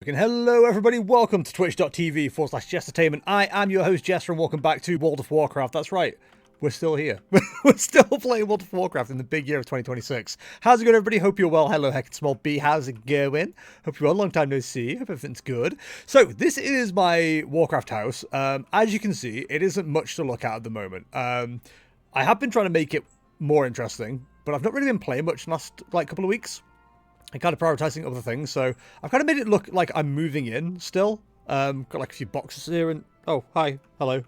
And hello everybody, welcome to twitch.tv/Jestertainment. I am your host Jester and welcome back to World of Warcraft. That's right, we're still here. We're still playing World of Warcraft in the big year of 2026. How's it going everybody? Hope you're well. Hello Heck Small B, how's it going? Hope you're well, long time no see. Hope everything's good. So this is my Warcraft house. As you can see, it isn't much to look at the moment. I have been trying to make it more interesting, but I've not really been playing much in the last couple of weeks. I'm kind of prioritizing other things, so I've kind of made it look like I'm moving in still. Got like a few boxes here and... Oh, hi. Hello.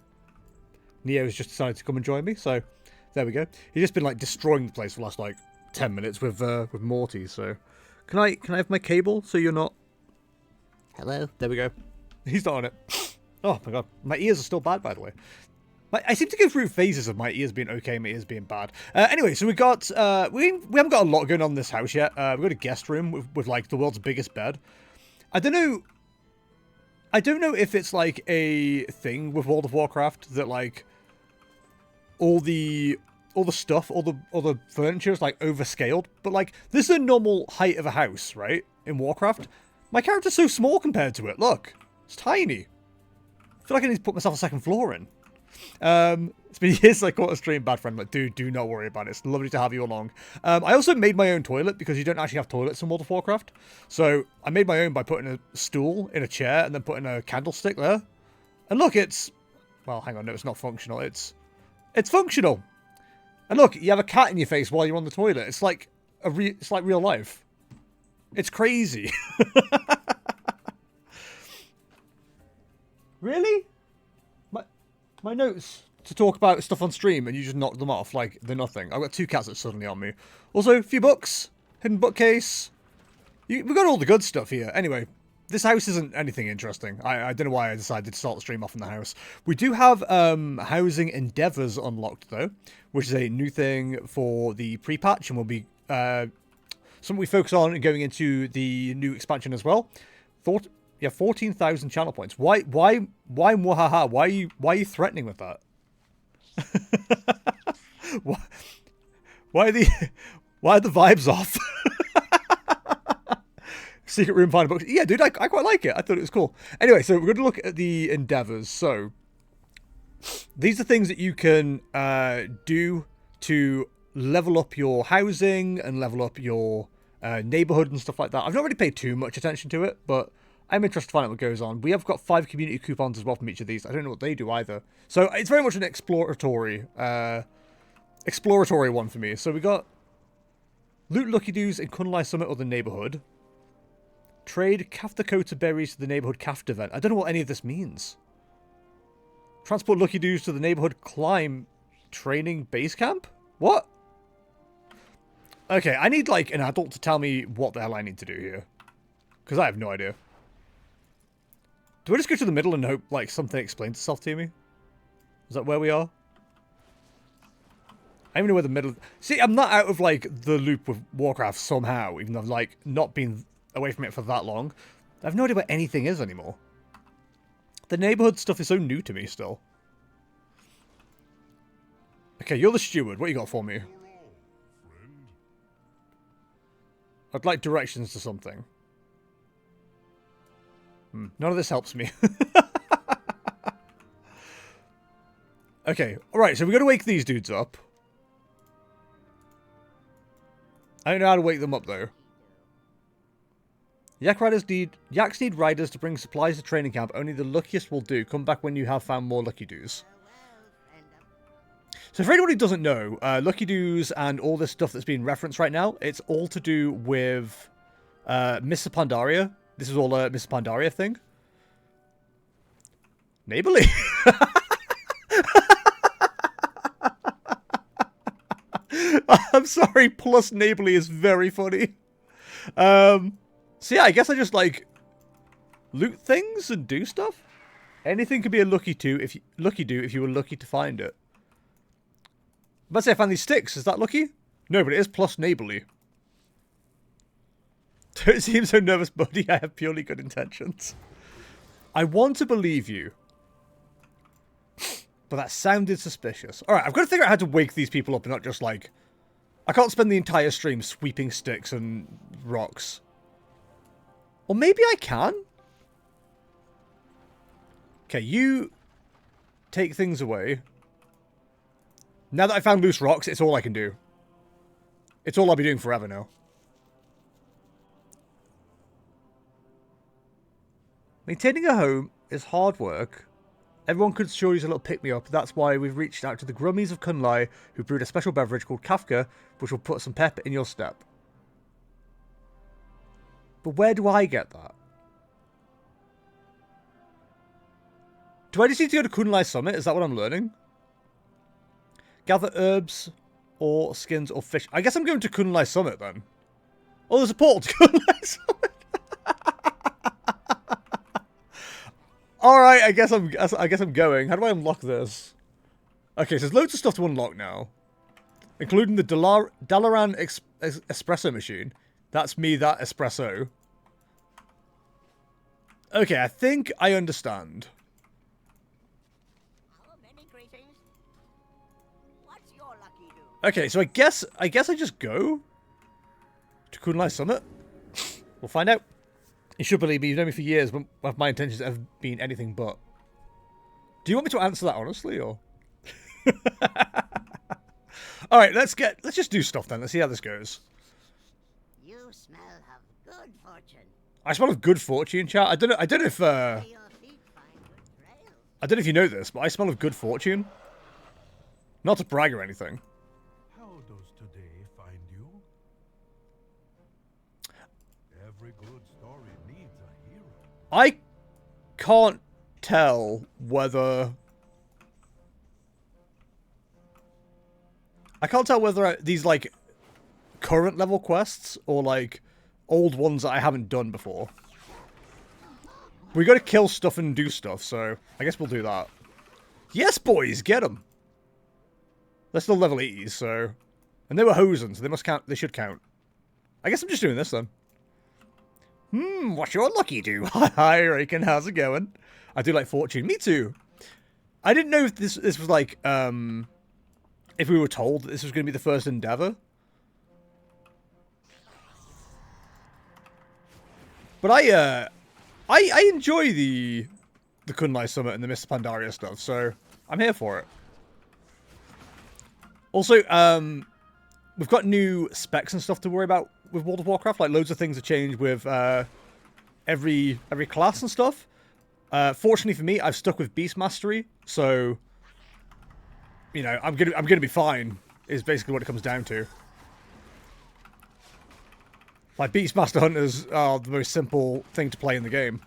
Neo's just decided to come and join me, so there we go. He's just been like destroying the place for the last like 10 minutes with Morty, so... Can I have my cable so you're not... Hello? There we go. He's not on it. Oh my god. My ears are still bad, by the way. I seem to go through phases of my ears being okay, my ears being bad. Anyway, so we got, we haven't got a lot going on in this house yet. We've got a guest room with like the world's biggest bed. I don't know if it's like a thing with World of Warcraft that like all the stuff, all the furniture is like overscaled, but like this is a normal height of a house, right? In Warcraft. My character's so small compared to it. Look, it's tiny. I feel like I need to put myself a second floor in. It's been years I caught a stream, bad friend. Like, dude, do not worry about it. It's lovely to have you along. I also made my own toilet because you don't actually have toilets in World of Warcraft. So I made my own by putting a stool in a chair and then putting a candlestick there. And look, it's... Well, hang on, no, it's not functional. It's functional. And look, you have a cat in your face while you're on the toilet. It's like it's like real life. It's crazy. Really? My notes to talk about stuff on stream and you just knock them off like they're nothing. I've got two cats that's suddenly on me. Also, a few books, hidden bookcase. We've got all the good stuff here. Anyway, this house isn't anything interesting. I don't know why I decided to start the stream off in the house. We do have housing endeavors unlocked though, which is a new thing for the pre-patch and will be something we focus on going into the new expansion as well. Yeah, 14,000 channel points. Why Mwahaha? Why are you threatening with that? why are the vibes off? Secret room, find a book. Yeah, dude, I quite like it. I thought it was cool. Anyway, so we're going to look at the endeavors. So these are things that you can do to level up your housing and level up your neighborhood and stuff like that. I've not really paid too much attention to it, but I'm interested to find out what goes on. We have got 5 community coupons as well from each of these. I don't know what they do either. So it's very much an exploratory one for me. So we got loot Lucky Doos in Kunlai Summit or the Neighbourhood. Trade Kaftakota berries to the Neighbourhood Kaft event. I don't know what any of this means. Transport Lucky Doos to the Neighbourhood Climb Training Base Camp? What? Okay, I need like an adult to tell me what the hell I need to do here. Because I have no idea. Do I just go to the middle and hope, like, something explains itself to me? Is that where we are? I don't even know where the middle... See, I'm not out of, like, the loop with Warcraft somehow, even though I've, like, not been away from it for that long. I have no idea where anything is anymore. The neighborhood stuff is so new to me still. Okay, you're the steward. What you got for me? I'd like directions to something. None of this helps me. Okay, alright, so we're going to wake these dudes up. I don't know how to wake them up, though. Yaks need riders to bring supplies to training camp. Only the luckiest will do. Come back when you have found more Lucky Doos. So for anyone who doesn't know, Lucky Doos and all this stuff that's being referenced right now, it's all to do with Mr. Pandaria. This is all a Mr. Pandaria thing. Neighborly. I'm sorry, plus neighborly is very funny. So yeah, I guess I just like loot things and do stuff. Anything could be a lucky do if you were lucky to find it. Let's say I found these sticks. Is that lucky? No, but it is plus neighborly. Don't seem so nervous, buddy. I have purely good intentions. I want to believe you. But that sounded suspicious. Alright, I've got to figure out how to wake these people up and not just like... I can't spend the entire stream sweeping sticks and rocks. Or maybe I can? Okay, you take things away. Now that I found loose rocks, it's all I can do. It's all I'll be doing forever now. Maintaining a home is hard work. Everyone could sure use a little pick-me-up. That's why we've reached out to the Grummies of Kunlai, who brewed a special beverage called Kafka, which will put some pep in your step. But where do I get that? Do I just need to go to Kunlai Summit? Is that what I'm learning? Gather herbs or skins or fish. I guess I'm going to Kunlai Summit then. Oh, there's a portal to Kunlai Summit. All right, I guess I'm going. How do I unlock this? Okay, so there's loads of stuff to unlock now, including the Dalaran espresso machine. That's me, that espresso. Okay, I think I understand. Okay, so I guess I just go to Kunlai Summit. We'll find out. You should believe me, you've known me for years, but my intentions have been anything but. Do you want me to answer that honestly, or? Alright, let's just do stuff then. Let's see how this goes. You smell of good fortune. I smell of good fortune, chat. I don't know if I don't know if you know this, but I smell of good fortune. Not to brag or anything. How does today find you? Every good story needs a hero. I can't tell whether... these, like, current level quests or, like, old ones that I haven't done before. We gotta kill stuff and do stuff, so I guess we'll do that. Yes, boys, get them! They're still level 80s, so... And they were Hosen, so they must count. They should count. I guess I'm just doing this, then. What's your lucky do? Hi, Raken, how's it going? I do like fortune. Me too. I didn't know if this was like, if we were told that this was going to be the first endeavor. But I enjoy the Kunlai Summit and the Mr. Pandaria stuff, so I'm here for it. Also, we've got new specs and stuff to worry about with World of Warcraft. Like, loads of things have changed with every class and stuff. Fortunately for me, I've stuck with Beast Mastery, so you know I'm gonna be fine. Is basically what it comes down to. Like, Beastmaster Hunters are the most simple thing to play in the game.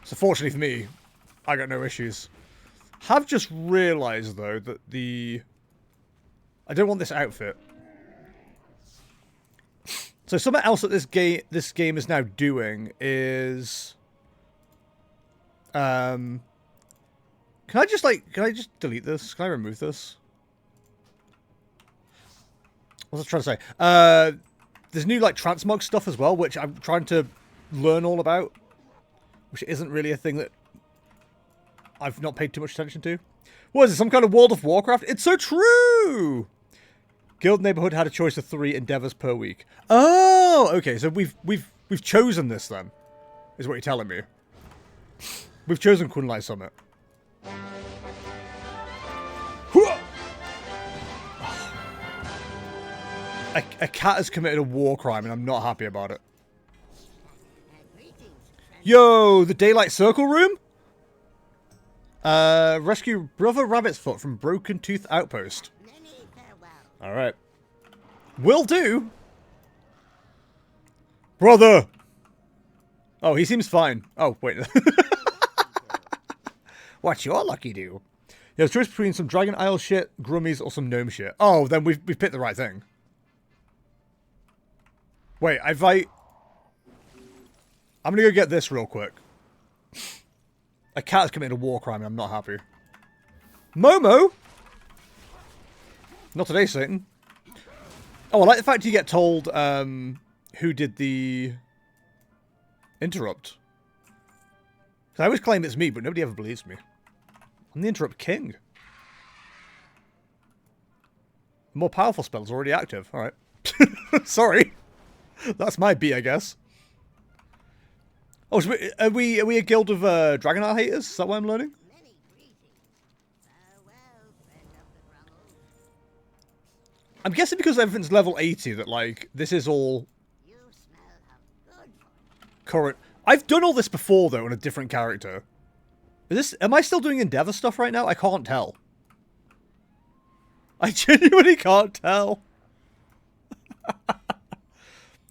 So fortunately for me, I got no issues. Have just realised though that I don't want this outfit. So something else that this game is now doing is, can I just delete this? Can I remove this? What was I trying to say? There's new like transmog stuff as well, which I'm trying to learn all about, which isn't really a thing that I've not paid too much attention to. What is it? Some kind of World of Warcraft? It's so true. Guild Neighbourhood had a choice of 3 endeavors per week. Oh, okay. So we've chosen this then, is what you're telling me. We've chosen Kunlai Summit. A cat has committed a war crime and I'm not happy about it. Yo, the Daylight Circle room? Rescue Brother Rabbit's Foot from Broken Tooth Outpost. Alright. Will do. Brother! Oh, he seems fine. Oh, wait. What's your lucky do? There's a choice between some Dragon Isle shit, Grummies, or some Gnome shit. Oh, then we've picked the right thing. Wait, I'm gonna go get this real quick. A cat has committed a war crime and I'm not happy. Momo? Not today, Satan. Oh, I like the fact you get told who did the interrupt. I always claim it's me, but nobody ever believes me. I'm the interrupt king. The more powerful spell's already active. Alright. Sorry. That's my B, I guess. Oh, so are we a guild of Dragonheart haters? Is that what I'm learning? Many greetings. Farewell, friend of the Brummels. I'm guessing because everything's level 80 that, like, this is all You smell of good fortune. current. I've done all this before, though, on a different character. Am I still doing Endeavor stuff right now? I can't tell. I genuinely can't tell.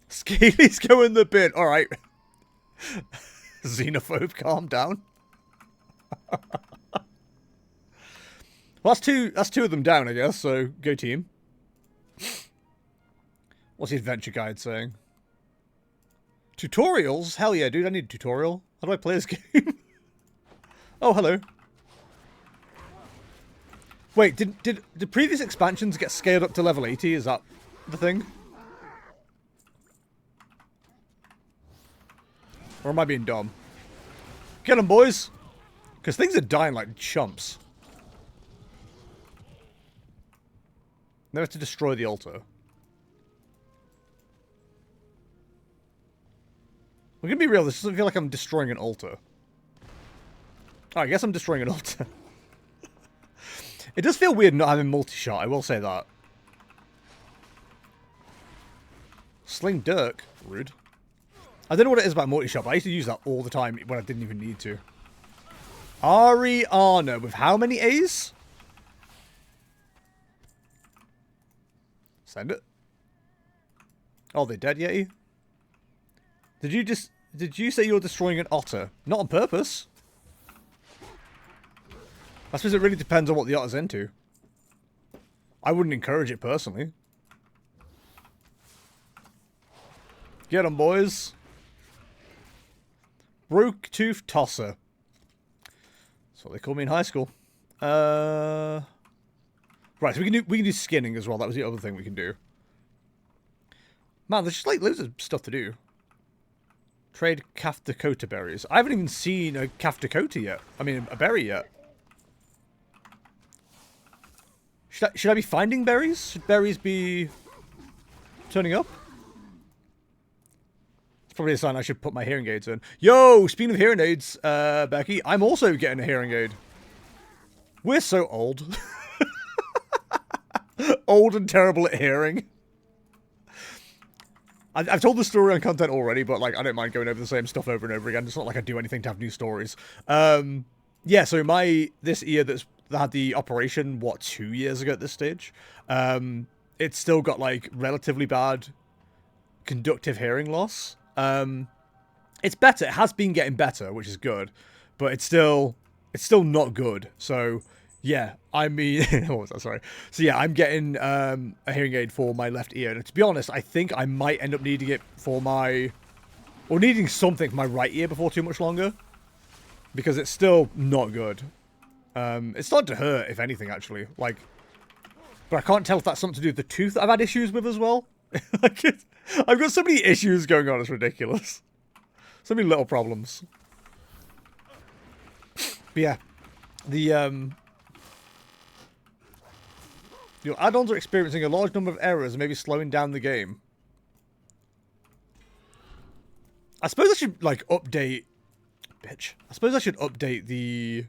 Scaly's going the bin. Alright. Xenophobe, calm down. Well, that's two of them down, I guess, so go team. What's the adventure guide saying? Tutorials? Hell yeah, dude, I need a tutorial. How do I play this game? Oh, hello. Wait, did the previous expansions get scaled up to level 80? Is that the thing? Or am I being dumb? Get them, boys! Because things are dying like chumps. Now we have to destroy the altar. We're gonna be real, this doesn't feel like I'm destroying an altar. Oh, I guess I'm destroying an altar. It does feel weird not having multi-shot, I will say that. Sling Dirk? Rude. I don't know what it is about multi-shot, but I used to use that all the time when I didn't even need to. Ariana, with how many A's? Send it. Oh, they're dead, Yeti? Did you say you were destroying an otter? Not on purpose. I suppose it really depends on what the otter's into. I wouldn't encourage it personally. Get 'em, boys. Broke Tooth Tosser. That's what they called me in high school. Right, so we can do skinning as well. That was the other thing we can do. Man, there's just like loads of stuff to do. Trade Calf Dakota berries. I haven't even seen a Calf Dakota yet. I mean, a berry yet. Should I be finding berries? Should berries be turning up? It's probably a sign I should put my hearing aids in. Yo, speaking of hearing aids, Becky, I'm also getting a hearing aid. We're so old. Old and terrible at hearing. I've told the story on content already, but like I don't mind going over the same stuff over and over again. It's not like I do anything to have new stories. Yeah, so this ear that had the operation, what, 2 years ago at this stage, it's still got like relatively bad conductive hearing loss. It's better. It has been getting better, which is good, but it's still not good. So yeah, I mean, what was that? Sorry. So yeah, I'm getting a hearing aid for my left ear, and to be honest, I think I might end up needing it for needing something for my right ear before too much longer, because it's still not good. It's starting to hurt, if anything, actually. Like, but I can't tell if that's something to do with the tooth that I've had issues with as well. Like, I've got so many issues going on, it's ridiculous. So many little problems. But yeah, your add-ons are experiencing a large number of errors and maybe slowing down the game. I suppose I should, like, update... Bitch. I suppose I should update the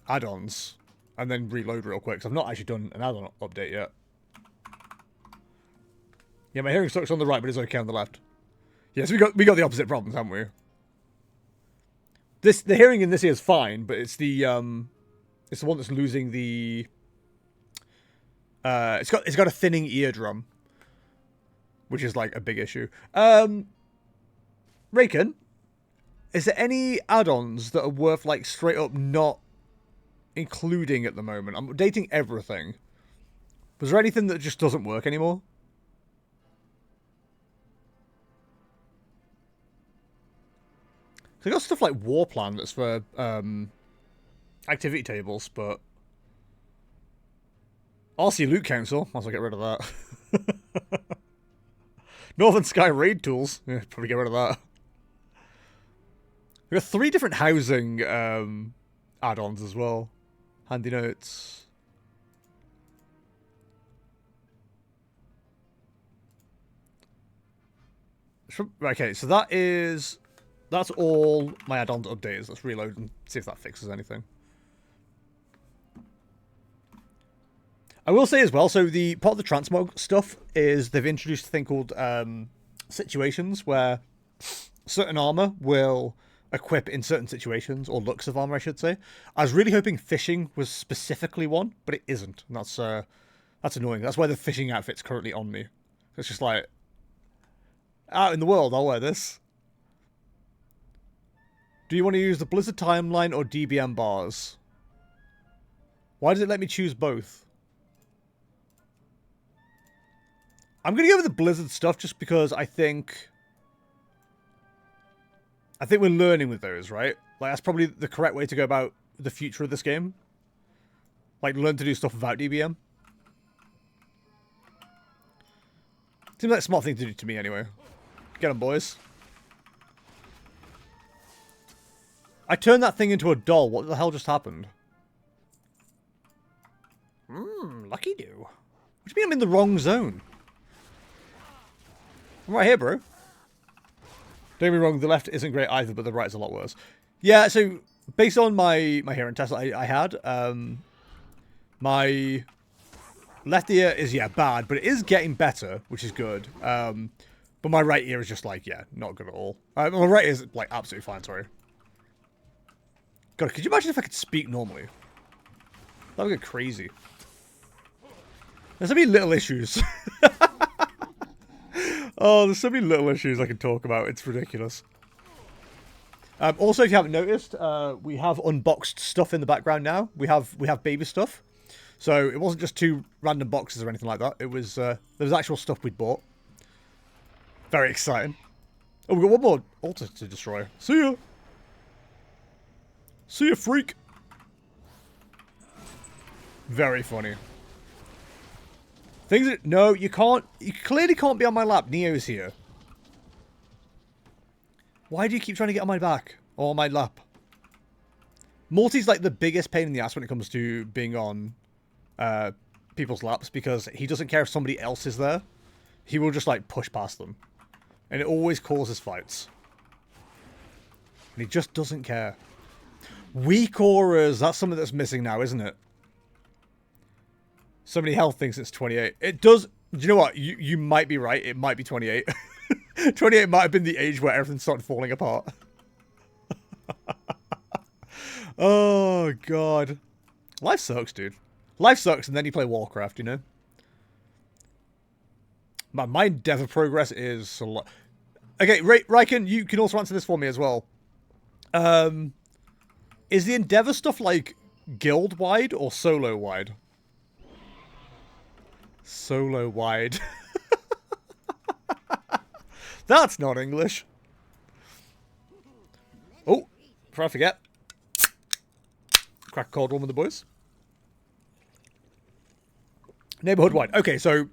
add-ons and then reload real quick, because I've not actually done an add-on update yet. Yeah, my hearing sucks on the right, but it's okay on the left. Yes, yeah, so we got the opposite problems, haven't we? The hearing in this ear is fine, but it's the one that's losing the... It's got a thinning eardrum, which is like a big issue. Raken, is there any add-ons that are worth like straight up not including at the moment? I'm updating everything. Was there anything that just doesn't work anymore? So I got stuff like War Plan that's for activity tables, but RC Loot Council, might as well get rid of that. Northern Sky Raid Tools, yeah, probably get rid of that. We got 3 different housing add-ons as well. Handy notes. Okay, so that is That's all my add-on to update is. Let's reload and see if that fixes anything. I will say as well, so the part of the transmog stuff is they've introduced a thing called situations where certain armor will equip in certain situations, or looks of armor, I should say. I was really hoping fishing was specifically one, but it isn't. And that's annoying. That's why the fishing outfit's currently on me. It's just like, out in the world, I'll wear this. Do you want to use the Blizzard timeline or DBM bars? Why does it let me choose both? I'm going to go with the Blizzard stuff just because I think we're learning with those, right? Like, that's probably the correct way to go about the future of this game. Like, learn to do stuff without DBM. Seems like a smart thing to do to me, anyway. Get them, boys. I turned that thing into a doll. What the hell just happened? Lucky do. What do you mean I'm in the wrong zone? I'm right here, bro. Don't get me wrong, the left isn't great either, but the right is a lot worse. Yeah, so based on my hearing test I had, my left ear is, yeah, bad, but it is getting better, which is good. But my right ear is just like, yeah, not good at all. My right ear is, like, absolutely fine, sorry. God, could you imagine if I could speak normally? That would get crazy. There's so many little issues. Oh, there's so many little issues I can talk about. It's ridiculous. Also, if you haven't noticed, we have unboxed stuff in the background now. We have baby stuff. So it wasn't just 2 random boxes or anything like that. It was there was actual stuff we'd bought. Very exciting. Oh, we've got one more altar to destroy. See ya. See ya, freak. Very funny. Things that... No, you can't... You clearly can't be on my lap. Neo's here. Why do you keep trying to get on my back? Or on my lap? Morty's like the biggest pain in the ass when it comes to being on people's laps. Because he doesn't care if somebody else is there. He will just like push past them. And it always causes fights. And he just doesn't care. Weak auras. That's something that's missing now, isn't it? So many health thinks it's 28. It does... Do you know what? You might be right. It might be 28. 28 might have been the age where everything started falling apart. Oh, God. Life sucks, dude. Life sucks, and then you play Warcraft, you know? My endeavor progress is a lot... Okay, Ryken, you can also answer this for me as well. Is the endeavor stuff, like, guild-wide or solo-wide? Solo-wide. That's not English. Oh, before I forget. Crack a cold one with the boys. Neighbourhood-wide. Okay, so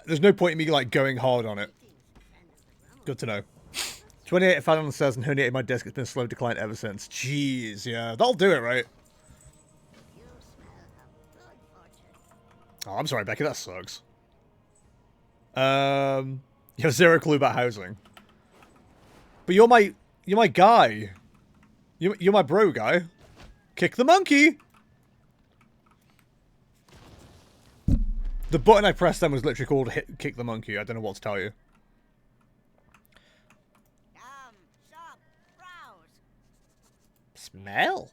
there's no point in me, like, going hard on it. Good to know. 28 I found on the stairs and herniated my disc. It's been a slow decline ever since. Jeez, yeah. That'll do it, right? Oh, I'm sorry, Becky. That sucks. You have zero clue about housing. But you're my guy. You're my bro guy. Kick the monkey. The button I pressed then was literally called kick the monkey. I don't know what to tell you. Stop, browse. Smell.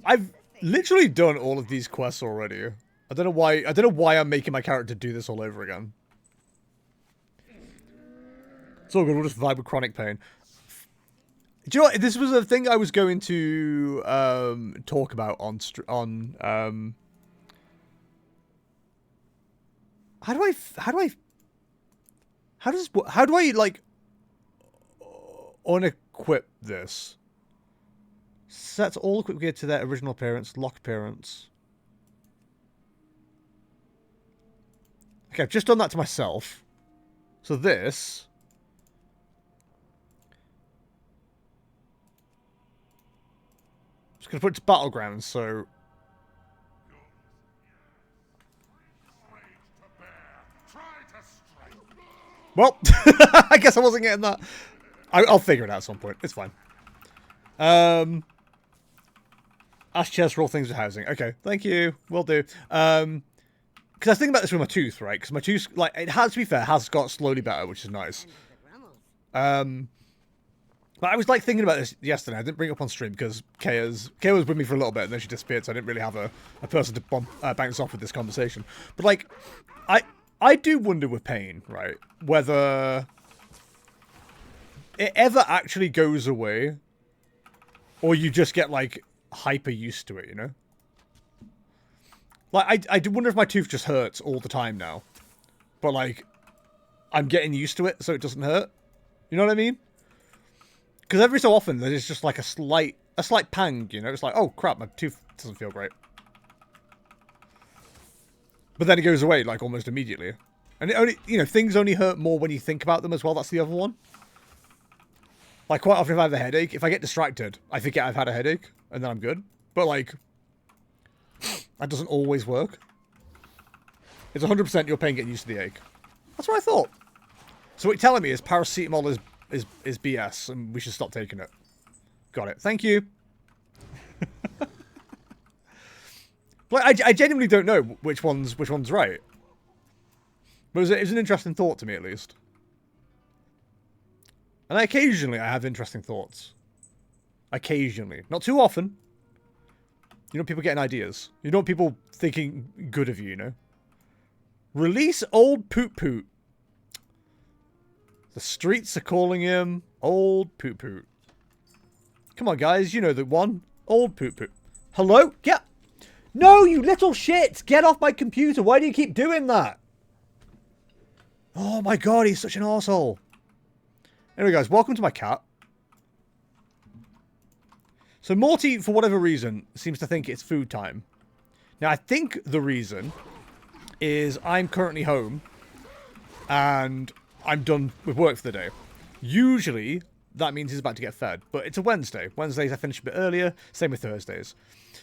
I've literally done all of these quests already. I don't know why I'm making my character do this all over again. It's all good, we'll just vibe with chronic pain. Do you know what? This was a thing I was going to talk about on how do I like unequip this? Sets all equipped gear to their original appearance, lock appearance. Okay, I've just done that to myself. So this... Just going to put it to battlegrounds, so... Well, I guess I wasn't getting that. I'll figure it out at some point. It's fine. Ask Chess for all things with housing. Okay, thank you. Will do. Because I was thinking about this with my tooth, right? Because my tooth, like, it has, to be fair, has got slowly better, which is nice. But I was, like, thinking about this yesterday. I didn't bring it up on stream because Kaya was with me for a little bit and then she disappeared, so I didn't really have a person to bounce off with this conversation. But, like, I do wonder with pain, right, whether it ever actually goes away or you just get, like, hyper used to it, you know? Like, I do wonder if my tooth just hurts all the time now. But, like, I'm getting used to it so it doesn't hurt. You know what I mean? Because every so often there's just, like, a slight pang, you know? It's like, oh, crap, my tooth doesn't feel great. But then it goes away, like, almost immediately. And it only, you know, things only hurt more when you think about them as well. That's the other one. Like, quite often if I have a headache, if I get distracted, I forget I've had a headache, and then I'm good. But, like, that doesn't always work. It's 100% your pain getting used to the ache. That's what I thought. So what you're telling me is paracetamol is BS, and we should stop taking it. Got it. Thank you. Like, I genuinely don't know which one's right. But it was an interesting thought to me, at least. And occasionally I have interesting thoughts. Occasionally. Not too often. You know, people getting ideas. You know, people thinking good of you, you know? Release old Poot Poot. The streets are calling him Old Poot Poot. Come on, guys. You know the one. Old Poot Poot. Hello? Yeah. No, you little shit! Get off my computer! Why do you keep doing that? Oh my god, he's such an arsehole. Anyway, guys, welcome to my cat. So Morty, for whatever reason, seems to think it's food time. Now, I think the reason is I'm currently home and I'm done with work for the day. Usually, that means he's about to get fed, but it's a Wednesday. Wednesdays I finish a bit earlier, same with Thursdays.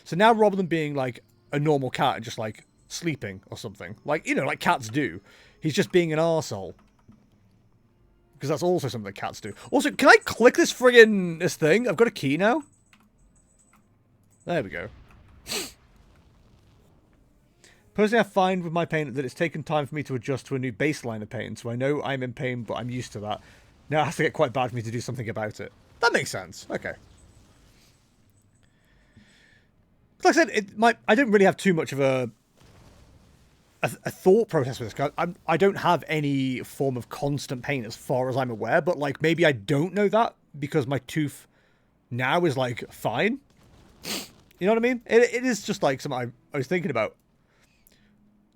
So now, rather than being like a normal cat and just like sleeping or something, like, you know, like cats do, he's just being an arsehole. Because that's also something that cats do. Also, can I click this this thing? I've got a key now. There we go. Personally, I find with my pain that it's taken time for me to adjust to a new baseline of pain, so I know I'm in pain, but I'm used to that. Now it has to get quite bad for me to do something about it. That makes sense. Okay. Like I said, I don't really have too much of a thought process with this. I don't have any form of constant pain as far as I'm aware, but like maybe I don't know that because my tooth now is like fine. You know what I mean? It is just like something I was thinking about.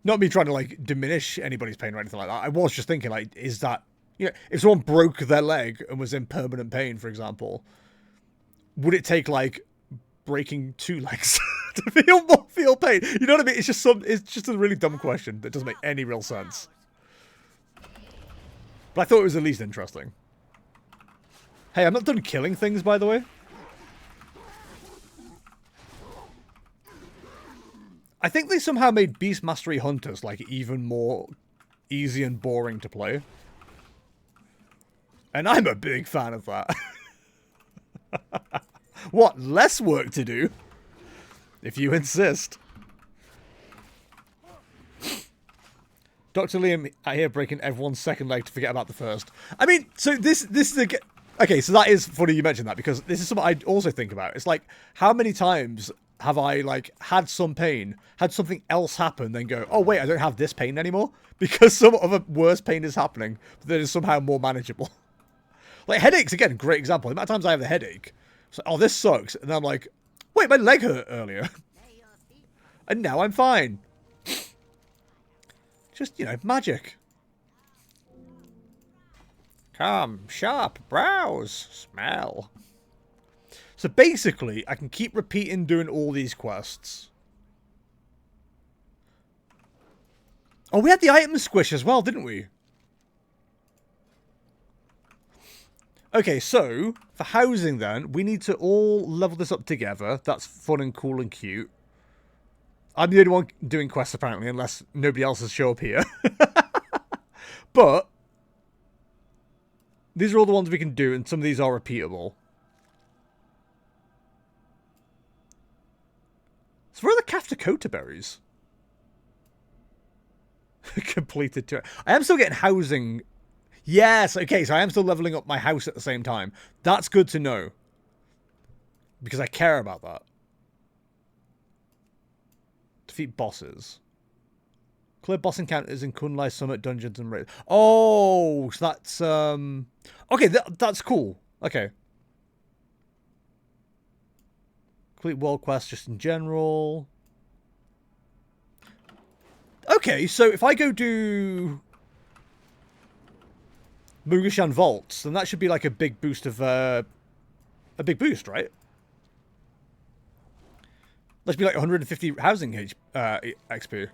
Not me trying to like diminish anybody's pain or anything like that. I was just thinking like, is that, you know, if someone broke their leg and was in permanent pain, for example, would it take like breaking two legs to feel pain? You know what I mean? It's just a really dumb question that doesn't make any real sense. But I thought it was at least interesting. Hey, I'm not done killing things, by the way. I think they somehow made Beast Mastery Hunters like even more easy and boring to play. And I'm a big fan of that. What, less work to do? If you insist. Dr. Liam out here breaking everyone's second leg to forget about the first. I mean, so this is a... Okay, so that is funny you mentioned that, because this is something I also think about. It's like, how many times have I, like, had some pain, had something else happen, then go, oh, wait, I don't have this pain anymore? Because some other worse pain is happening that is somehow more manageable. Like, headaches, again, great example. The amount of times I have a headache, it's like, oh, this sucks. And then I'm like, wait, my leg hurt earlier. And now I'm fine. Just, you know, magic. Come, sharp, browse, smell. So basically, I can keep repeating doing all these quests. Oh, we had the item squish as well, didn't we? Okay, so, for housing then, we need to all level this up together. That's fun and cool and cute. I'm the only one doing quests, apparently, unless nobody else has shown up here. But, These are all the ones we can do, and some of these are repeatable. So where are the Kaftakota berries? Completed to it. I am still getting housing. Yes, okay, so I am still leveling up my house at the same time. That's good to know. Because I care about that. Defeat bosses. Clear boss encounters in Kunlai Summit dungeons and raids. Oh, so that's okay, that's cool. Okay. Complete world quests just in general. Okay, so if I go do Mugashan Vaults, then that should be like a big boost of a big boost, right? That should be like 150 housing XP.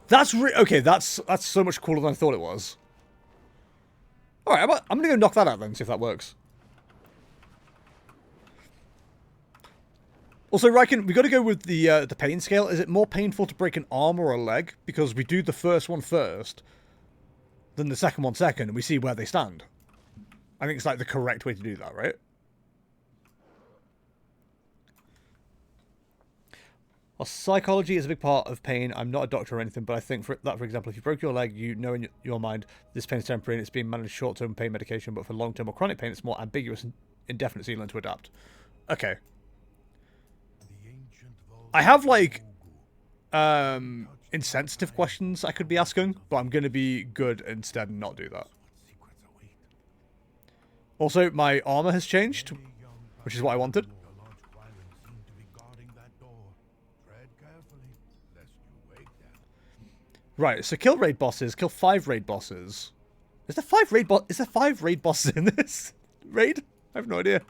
That's okay. That's so much cooler than I thought it was. All right, I'm gonna go knock that out then, see if that works. Also, Ryken, we got to go with the pain scale. Is it more painful to break an arm or a leg? Because we do the first one first, then the second one second, and we see where they stand. I think it's like the correct way to do that, right? Well, psychology is a big part of pain. I'm not a doctor or anything, but I think for example, if you broke your leg, you know in your mind this pain is temporary and it's being managed short-term pain medication, but for long-term or chronic pain, it's more ambiguous and indefinite, so you learn to adapt. Okay. I have, like, insensitive questions I could be asking, but I'm going to be good instead and not do that. Also, my armor has changed, which is what I wanted. Right, so kill raid bosses, kill 5 raid bosses. Is there 5 raid bosses in this raid? I have no idea.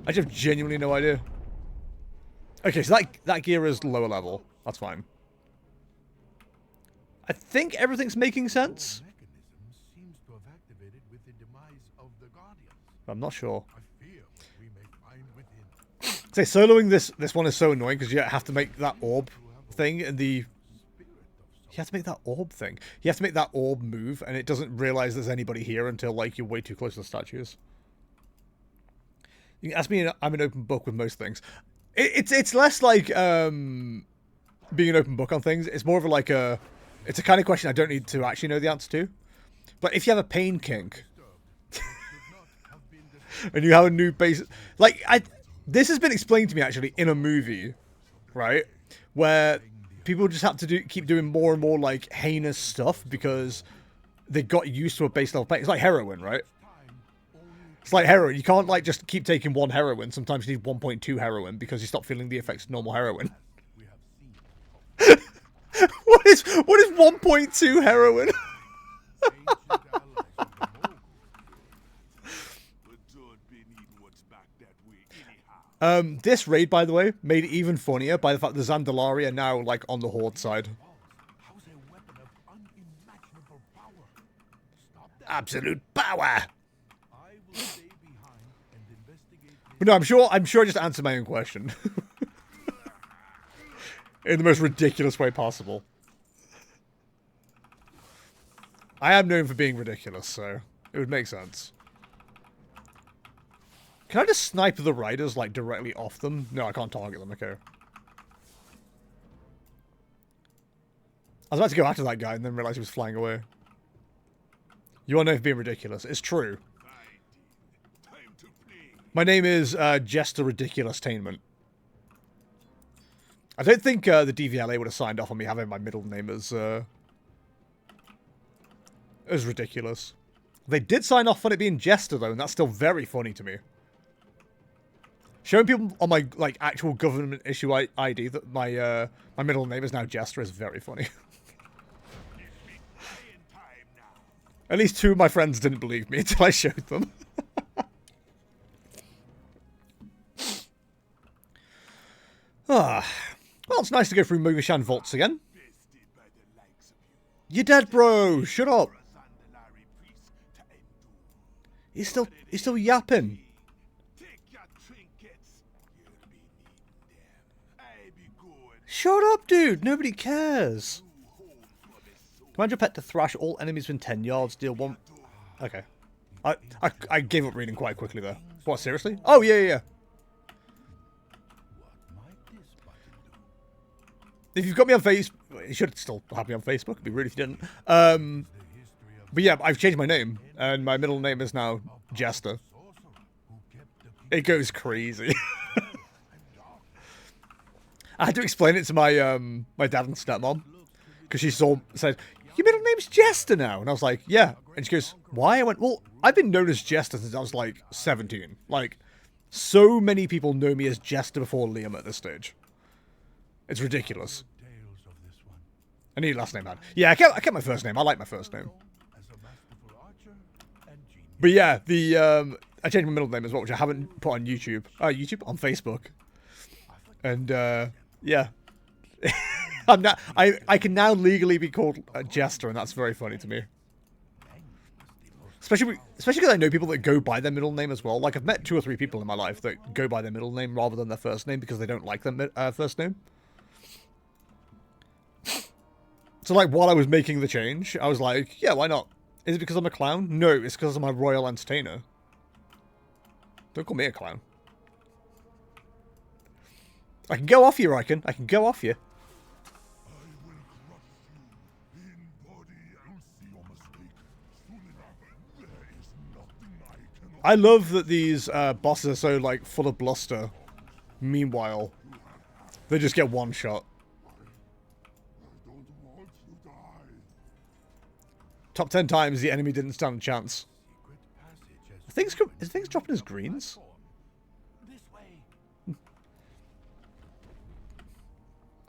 I just have genuinely no idea. Okay, so that gear is lower level. That's fine. I think everything's making sense. I'm not sure. Say soloing this one is so annoying because you have to make that orb thing and you have to make that orb thing. You have to make that orb move and it doesn't realize there's anybody here until like you're way too close to the statues. You can ask me, I'm an open book with most things. It's less like being an open book on things. It's more of like it's a kind of question I don't need to actually know the answer to. But if you have a pain kink and you have a new base, like this has been explained to me actually in a movie, right? Where people just have to keep doing more and more like heinous stuff because they got used to a base level pain. It's like heroin, right? It's like heroin. You can't like just keep taking 1 heroin. Sometimes you need 1.2 heroin because you stop feeling the effects of normal heroin. What is 1.2 heroin? This raid, by the way, made it even funnier by the fact the Zandalari are now like on the Horde side. Absolute power. But no, I'm sure I just answered my own question. In the most ridiculous way possible. I am known for being ridiculous, so it would make sense. Can I just snipe the riders, like, directly off them? No, I can't target them, okay. I was about to go after that guy and then realize he was flying away. You are known for being ridiculous. It's true. My name is Jester Ridiculous-tainment. I don't think the DVLA would have signed off on me having my middle name as ridiculous. They did sign off on it being Jester, though, and that's still very funny to me. Showing people on my like actual government issue ID that my my middle name is now Jester is very funny. At least 2 of my friends didn't believe me until I showed them. Well, it's nice to go through Mugashan Vaults again. You're dead, bro! Shut up! He's still yapping. Shut up, dude! Nobody cares. Command your pet to thrash all enemies within 10 yards, deal 1... Okay. I gave up reading quite quickly there. What, seriously? Oh, yeah. If you've got me on Facebook... You should still have me on Facebook. It'd be rude if you didn't. But yeah, I've changed my name. And my middle name is now Jester. It goes crazy. I had to explain it to my my dad and stepmom. Because she said, your middle name's Jester now. And I was like, yeah. And she goes, why? I went, well, I've been known as Jester since I was like 17. Like, so many people know me as Jester before Liam at this stage. It's ridiculous. I need a last name, man. Yeah, I kept my first name. I like my first name. But yeah, I changed my middle name as well, which I haven't put on YouTube. On Facebook. And yeah. I can now legally be called a Jester, and that's very funny to me. Especially because I know people that go by their middle name as well. Like, I've met 2 or 3 people in my life that go by their middle name rather than their first name because they don't like their first name. So, like, while I was making the change, I was like, yeah, why not? Is it because I'm a clown? No, it's because I'm a royal entertainer. Don't call me a clown. I can go off you, Riken. I can go off you. I love that these bosses are so, like, full of bluster. Meanwhile, they just get one shot. Top 10 times the enemy didn't stand a chance. Is things dropping as greens?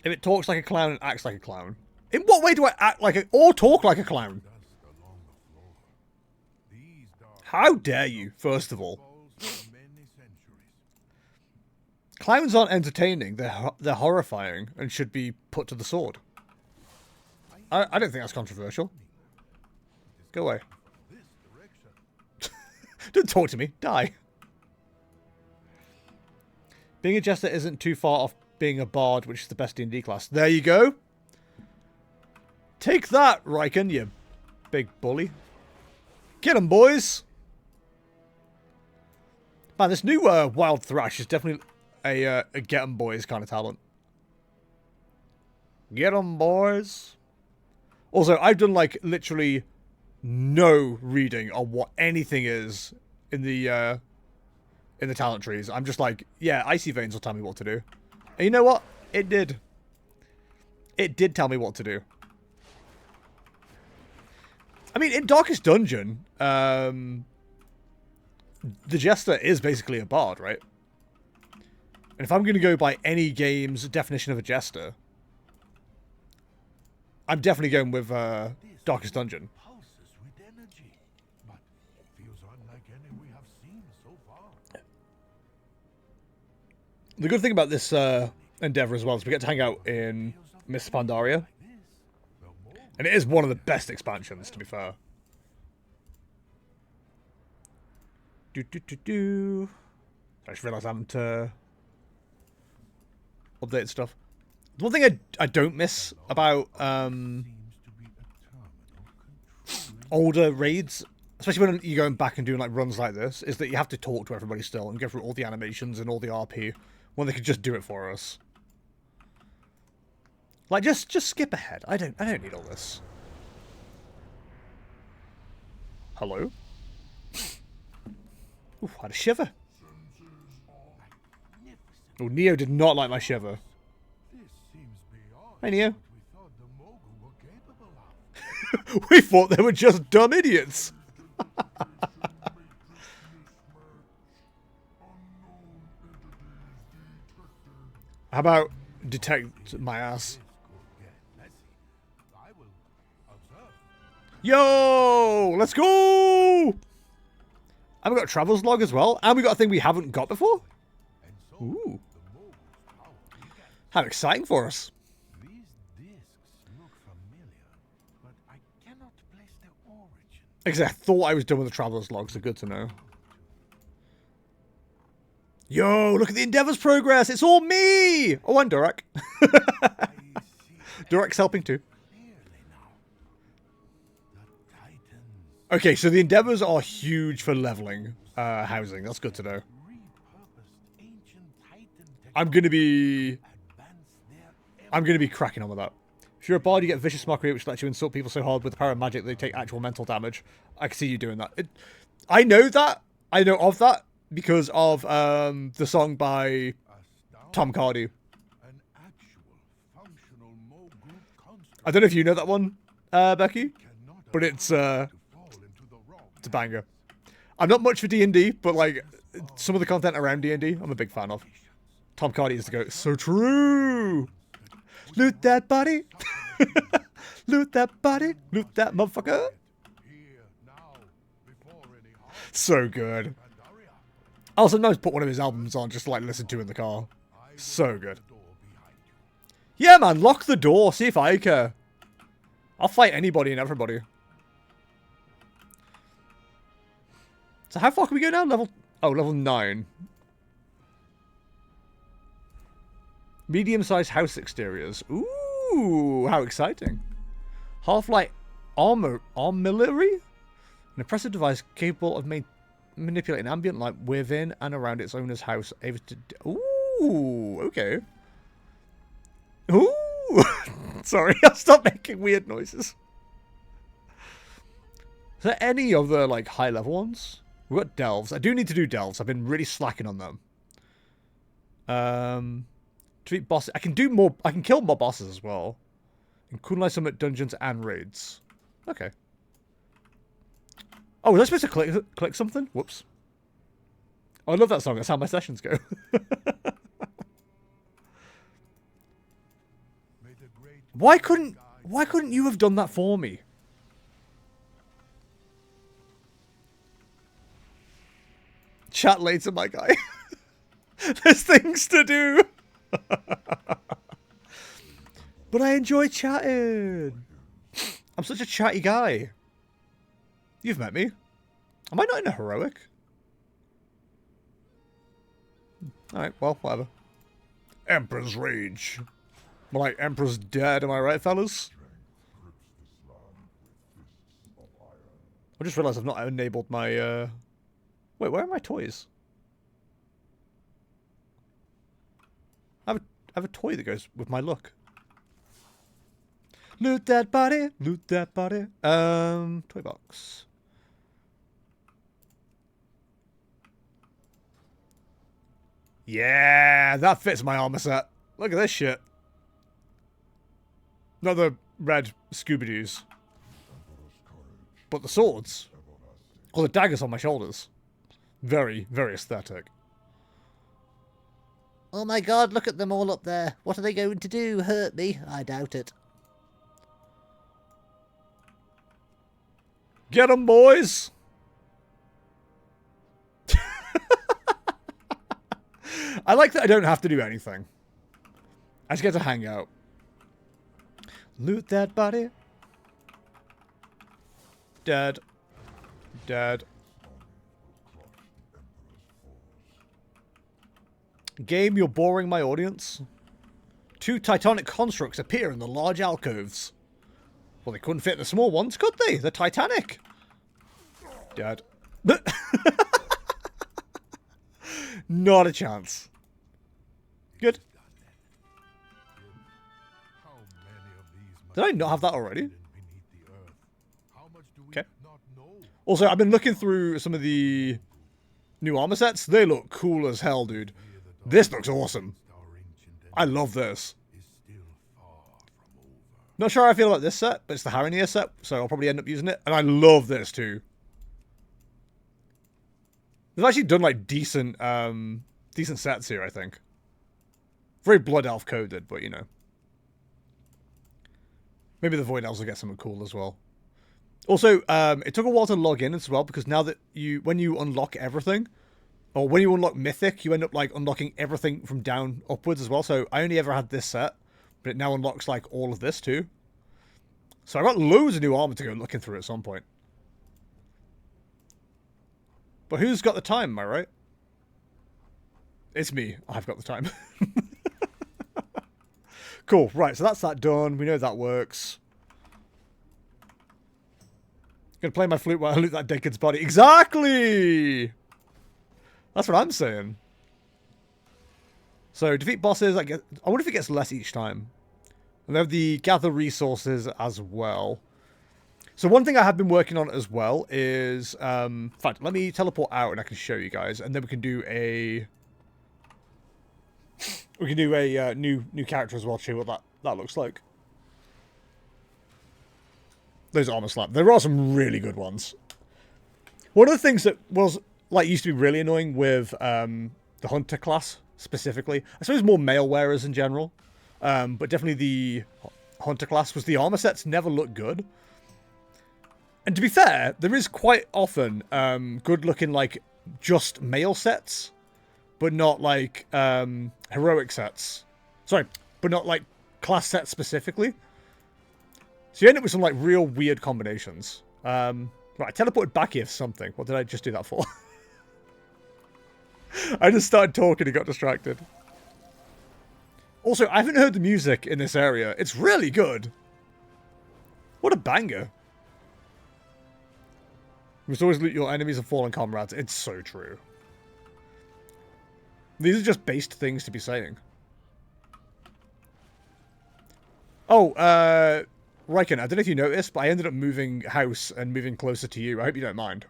If it talks like a clown and acts like a clown. In what way do I act like a... or talk like a clown? How dare you, first of all. Clowns aren't entertaining. They're horrifying and should be put to the sword. I don't think that's controversial. Go away. Don't talk to me. Die. Being a Jester isn't too far off being a Bard, which is the best D&D class. There you go. Take that, Riken, you big bully. Get 'em, boys. Man, this new Wild Thrash is definitely a get 'em, boys kind of talent. Get 'em, boys. Also, I've done, like, literally no reading on what anything is in the talent trees. I'm just like, yeah, Icy Veins will tell me what to do. And you know what? It did. It did tell me what to do. I mean, in Darkest Dungeon, the Jester is basically a bard, right? And if I'm going to go by any game's definition of a Jester, I'm definitely going with Darkest Dungeon. The good thing about this endeavor as well is we get to hang out in Miss Pandaria. And it is one of the best expansions, to be fair. I just realised I haven't updated stuff. The one thing I don't miss about older raids, especially when you're going back and doing like runs like this, is that you have to talk to everybody still and go through all the animations and all the RP when they could just do it for us. Like, just skip ahead. I don't need all this. Hello? Ooh, I had a shiver. Oh, Neo did not like my shiver. Hey, Neo. We thought they were just dumb idiots. How about detect my ass? Yo, let's go! And we got a traveler's log as well, and we got a thing we haven't got before. Ooh, how exciting for us! These discs look familiar, but I cannot place their origin. Exactly, I thought I was done with the traveler's log, so good to know. Yo, look at the Endeavor's progress! It's all me! Oh, and Durak. Durak's helping too. Okay, so the endeavors are huge for leveling housing. That's good to know. Repurposed ancient Titan I'm gonna be advance their cracking on with that. If you're a bard, you get vicious mockery, which lets you insult people so hard with the power of magic that they take actual mental damage. I can see you doing that. I know that. I know of that because of the song by Tom Cardy. an actual functional Mo group construct I don't know if you know that one, Becky, cannot but it's afford to fall into the wrong a banger. I'm not much for D&D, but like some of the content around D&D, I'm a big fan of. Tom Cardy is the goat. So true. Loot that body. Loot that body. Loot that motherfucker. here now before any harm. So good. Pandaria, I'll sometimes put one of his albums on just to like listen to in the car. So good. door behind you. Yeah, man, lock the door. See if I care. I'll fight anybody and everybody. So how far can we go now? Level 9. Medium-sized house exteriors. Ooh, how exciting. Half-light armillary? An impressive device capable of manipulating ambient light within and around its owner's house. Able to... Ooh, okay. Ooh! Sorry, I'll stop making weird noises. Is there any other, like, high-level ones? We've got delves. I do need to do delves. I've been really slacking on them. Defeat bosses. I can do more. I can kill more bosses as well. In Kunlai Summit dungeons and raids. Okay. Oh, was I supposed to click something? Whoops. Oh, I love that song. That's how my sessions go. May the great Why couldn't you have done that for me? Chat later, my guy. There's things to do. But I enjoy chatting. I'm such a chatty guy. You've met me. Am I not in a heroic? Alright, well, whatever. Emperor's Rage. More like Emperor's Dead, am I right, fellas? I just realised I've not enabled my, Wait, where are my toys? I have a toy that goes with my look. Loot that body, loot that body. Toy box. Yeah, that fits my armor set. Look at this shit. Not the red Scooby-Doos. But the swords. Or the daggers on my shoulders. Very, very aesthetic. Oh my god, look at them all up there. What are they going to do? Hurt me? I doubt it. Get 'em, boys! I like that I don't have to do anything. I just get to hang out. Loot that body. Dead. Dead. Game, you're boring my audience. 2 titanic constructs appear in the large alcoves. Well, they couldn't fit in the small ones, could they? They're Titanic. Dead. Not a chance. Good. How many of these Did I not have that already? beneath the earth? How much do we Okay. not know? Also, I've been looking through some of the new armor sets. They look cool as hell, dude. This looks awesome. Our ancient I love this. is still far from over. Not sure how I feel about this set, but it's the Haranier set, so I'll probably end up using it. And I love this too. They've actually done like decent sets here, I think. Very Blood Elf coded, but you know. Maybe the Void Elves will get something cool as well. Also, it took a while to log in as well, because now that when you unlock everything, or when you unlock Mythic, you end up like unlocking everything from down upwards as well. So I only ever had this set, but it now unlocks like all of this too. So I got loads of new armor to go looking through at some point. But who's got the time, am I right? It's me. I've got the time. Cool. Right, so that's that done. We know that works. Gonna play my flute while I loot that dead kid's body. Exactly! That's what I'm saying. So, defeat bosses. I wonder if it gets less each time. And they have the gather resources as well. So one thing I have been working on as well is... in fact, let me teleport out and I can show you guys. And then we can do a... new character as well to show you what that looks like. Those armor slap. There are some really good ones. One of the things that was used to be really annoying with the hunter class specifically, I suppose more male wearers in general, but definitely the hunter class, was the armor sets never looked good. And to be fair, there is quite often good looking just male sets, but not heroic sets. Sorry, but not class sets specifically. So you end up with some real weird combinations. Right, I teleported back here for something. What did I just do that for? I just started talking and got distracted. Also, I haven't heard the music in this area. It's really good. What a banger. You must always loot your enemies and fallen comrades. It's so true. These are just based things to be saying. Oh, Riken, I don't know if you noticed, but I ended up moving house and moving closer to you. I hope you don't mind.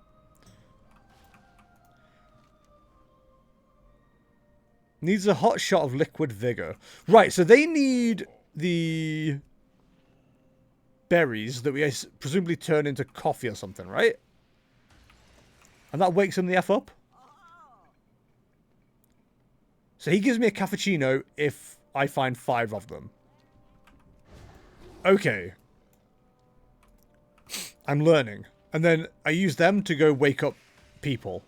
Needs a hot shot of liquid vigor. Right, so they need the berries that we presumably turn into coffee or something, right? And that wakes him the F up. So he gives me a cappuccino if I find 5 of them. Okay. I'm learning. And then I use them to go wake up people.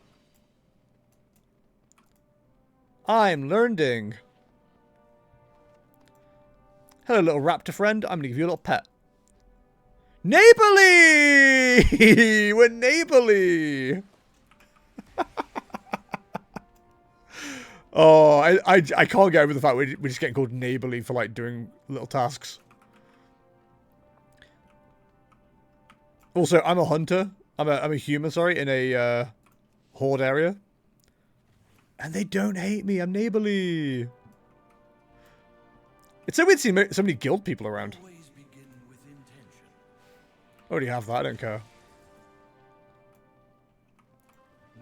I'm learning. Hello, little raptor friend. I'm going to give you a little pet. Neighborly! We're neighborly! Oh, I can't get over the fact we're just getting called neighborly for doing little tasks. Also, I'm a hunter. I'm a human, sorry, in a horde area. And they don't hate me. I'm neighborly. It's so weird seeing so many guild people around. I already have that. I don't care.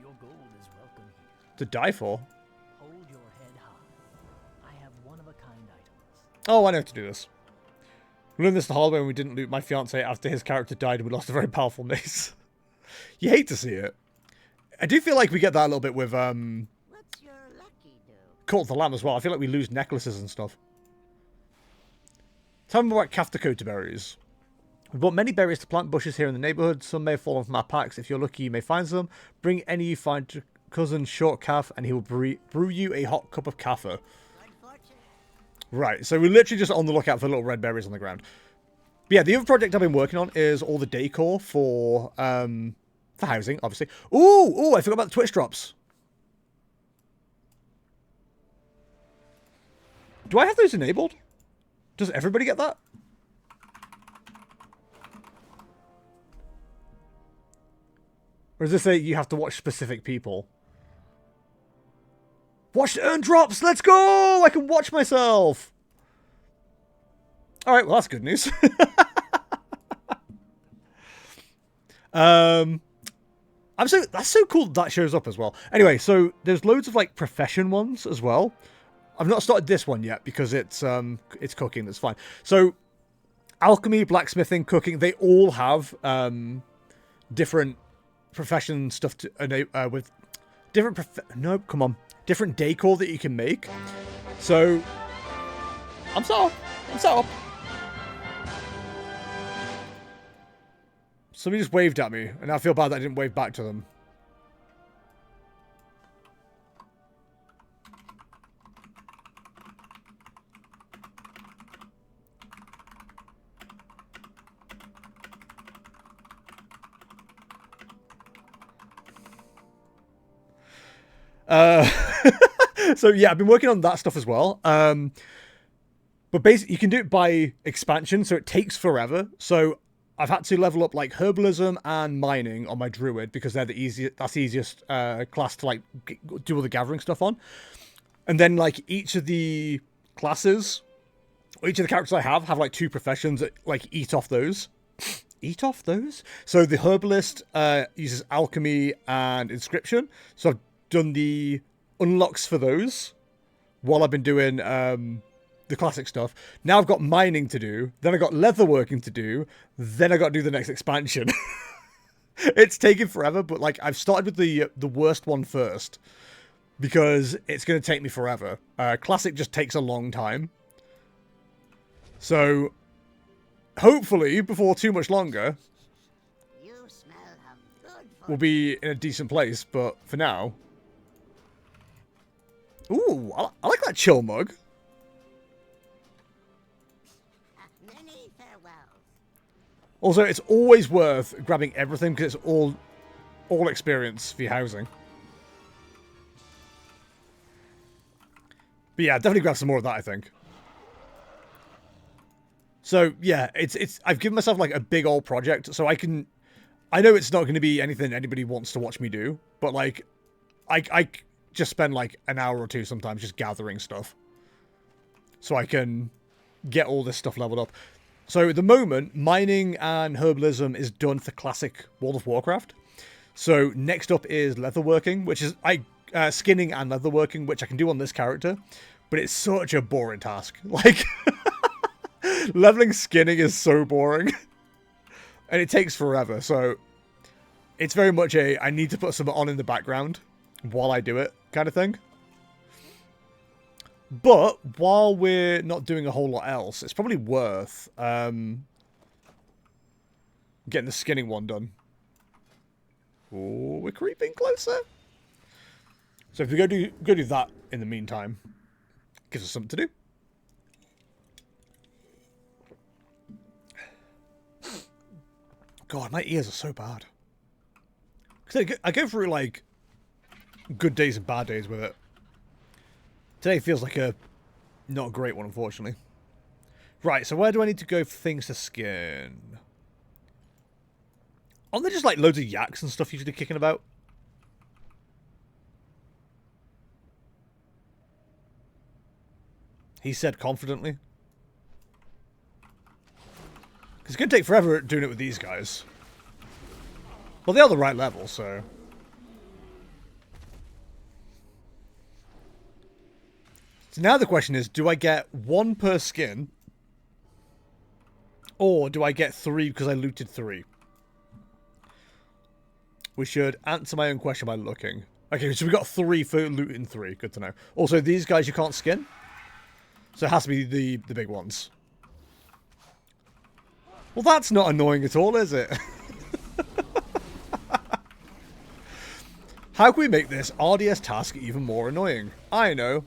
Your gold is welcome here. To die for? Hold your head high. I have one-of-a-kind items. Oh, I know how to do this. We learned this the hard way when we didn't loot my fiancé after his character died and we lost a very powerful mace. You hate to see it. I do feel like we get that a little bit with What's your lucky do? Cult of the Lamb as well. I feel like we lose necklaces and stuff. Tell me about Kaftakota berries. We bought many berries to plant bushes here in the neighbourhood. Some may have fallen from our packs. If you're lucky, you may find some. Bring any you find to cousin Short Calf, and he will brew you a hot cup of kaffa. Right, so we're literally just on the lookout for little red berries on the ground. But yeah, the other project I've been working on is all the decor for housing, obviously. Ooh, I forgot about the Twitch drops. Do I have those enabled? Does everybody get that? Or does this say you have to watch specific people? Watch the earn drops! Let's go! I can watch myself! Alright, well that's good news. That's so cool that shows up as well. Anyway, so there's loads of profession ones as well. I've not started this one yet because it's cooking, that's fine. So alchemy, blacksmithing, cooking, they all have different profession stuff to with different different decor that you can make. So I'm set up. Somebody just waved at me, and I feel bad that I didn't wave back to them. So yeah, I've been working on that stuff as well. But basically, you can do it by expansion, so it takes forever. So I've had to level up like herbalism and mining on my druid because they're the easiest. That's the easiest class to like do all the gathering stuff on. And then like each of the classes, each of the characters I have like 2 professions that like eat off those. Eat off those? So the herbalist uses alchemy and inscription. So I've done the unlocks for those while I've been doing the classic stuff. Now I've got mining to do. Then I got leatherworking to do. Then I got to do the next expansion. It's taken forever, but like I've started with the worst one first because it's going to take me forever. Classic just takes a long time. So hopefully before too much longer, we'll be in a decent place. But for now, ooh, I like that chill mug. Many farewells. Also, it's always worth grabbing everything because it's all experience for your housing. But yeah, definitely grab some more of that, I think. So yeah, it's I've given myself like a big old project, so I know it's not going to be anything anybody wants to watch me do, but like I just spend like an hour or 2 sometimes just gathering stuff, so I can get all this stuff leveled up. So at the moment, mining and herbalism is done for classic World of Warcraft. So next up is leatherworking, which is skinning and leatherworking, which I can do on this character, but it's such a boring task. Like. Leveling skinning is so boring. And it takes forever, so it's very much I need to put something on in the background while I do it kind of thing. But while we're not doing a whole lot else, it's probably worth getting the skinning one done. Oh, we're creeping closer. So if we go do that in the meantime, gives us something to do. God, my ears are so bad. Because I go through, like, good days and bad days with it. Today feels like a not a great one, unfortunately. Right, so where do I need to go for things to skin? Aren't there just, like, loads of yaks and stuff usually kicking about? He said confidently. It's going to take forever doing it with these guys. Well, they are the right level, so. So now the question is, do I get 1 per skin? Or do I get 3 because I looted 3? We should answer my own question by looking. Okay, so we got 3 for looting 3. Good to know. Also, these guys you can't skin. So it has to be the big ones. Well, that's not annoying at all, is it? How can we make this RDS task even more annoying? I know.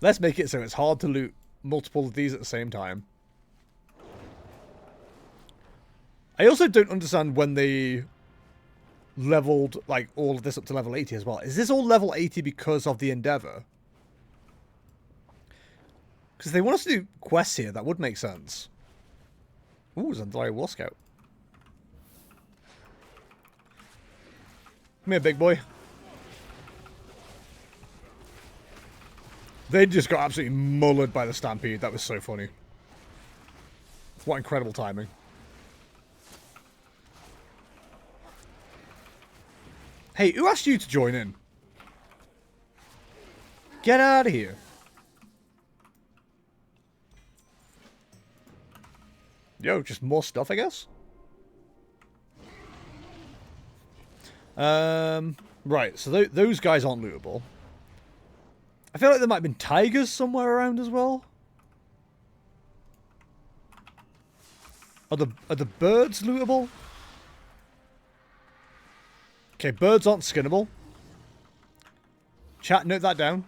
Let's make it so it's hard to loot multiple of these at the same time. I also don't understand when they leveled like all of this up to level 80 as well. Is this all level 80 because of the Endeavour? Because if they want us to do quests here, that would make sense. Ooh, Zandari War Scout. Come here, big boy. They just got absolutely mullered by the Stampede. That was so funny. What incredible timing. Hey, who asked you to join in? Get out of here. Yo, just more stuff, I guess? Right, so those guys aren't lootable. I feel like there might have been tigers somewhere around as well. Are the birds lootable? Okay, birds aren't skinnable. Chat, note that down.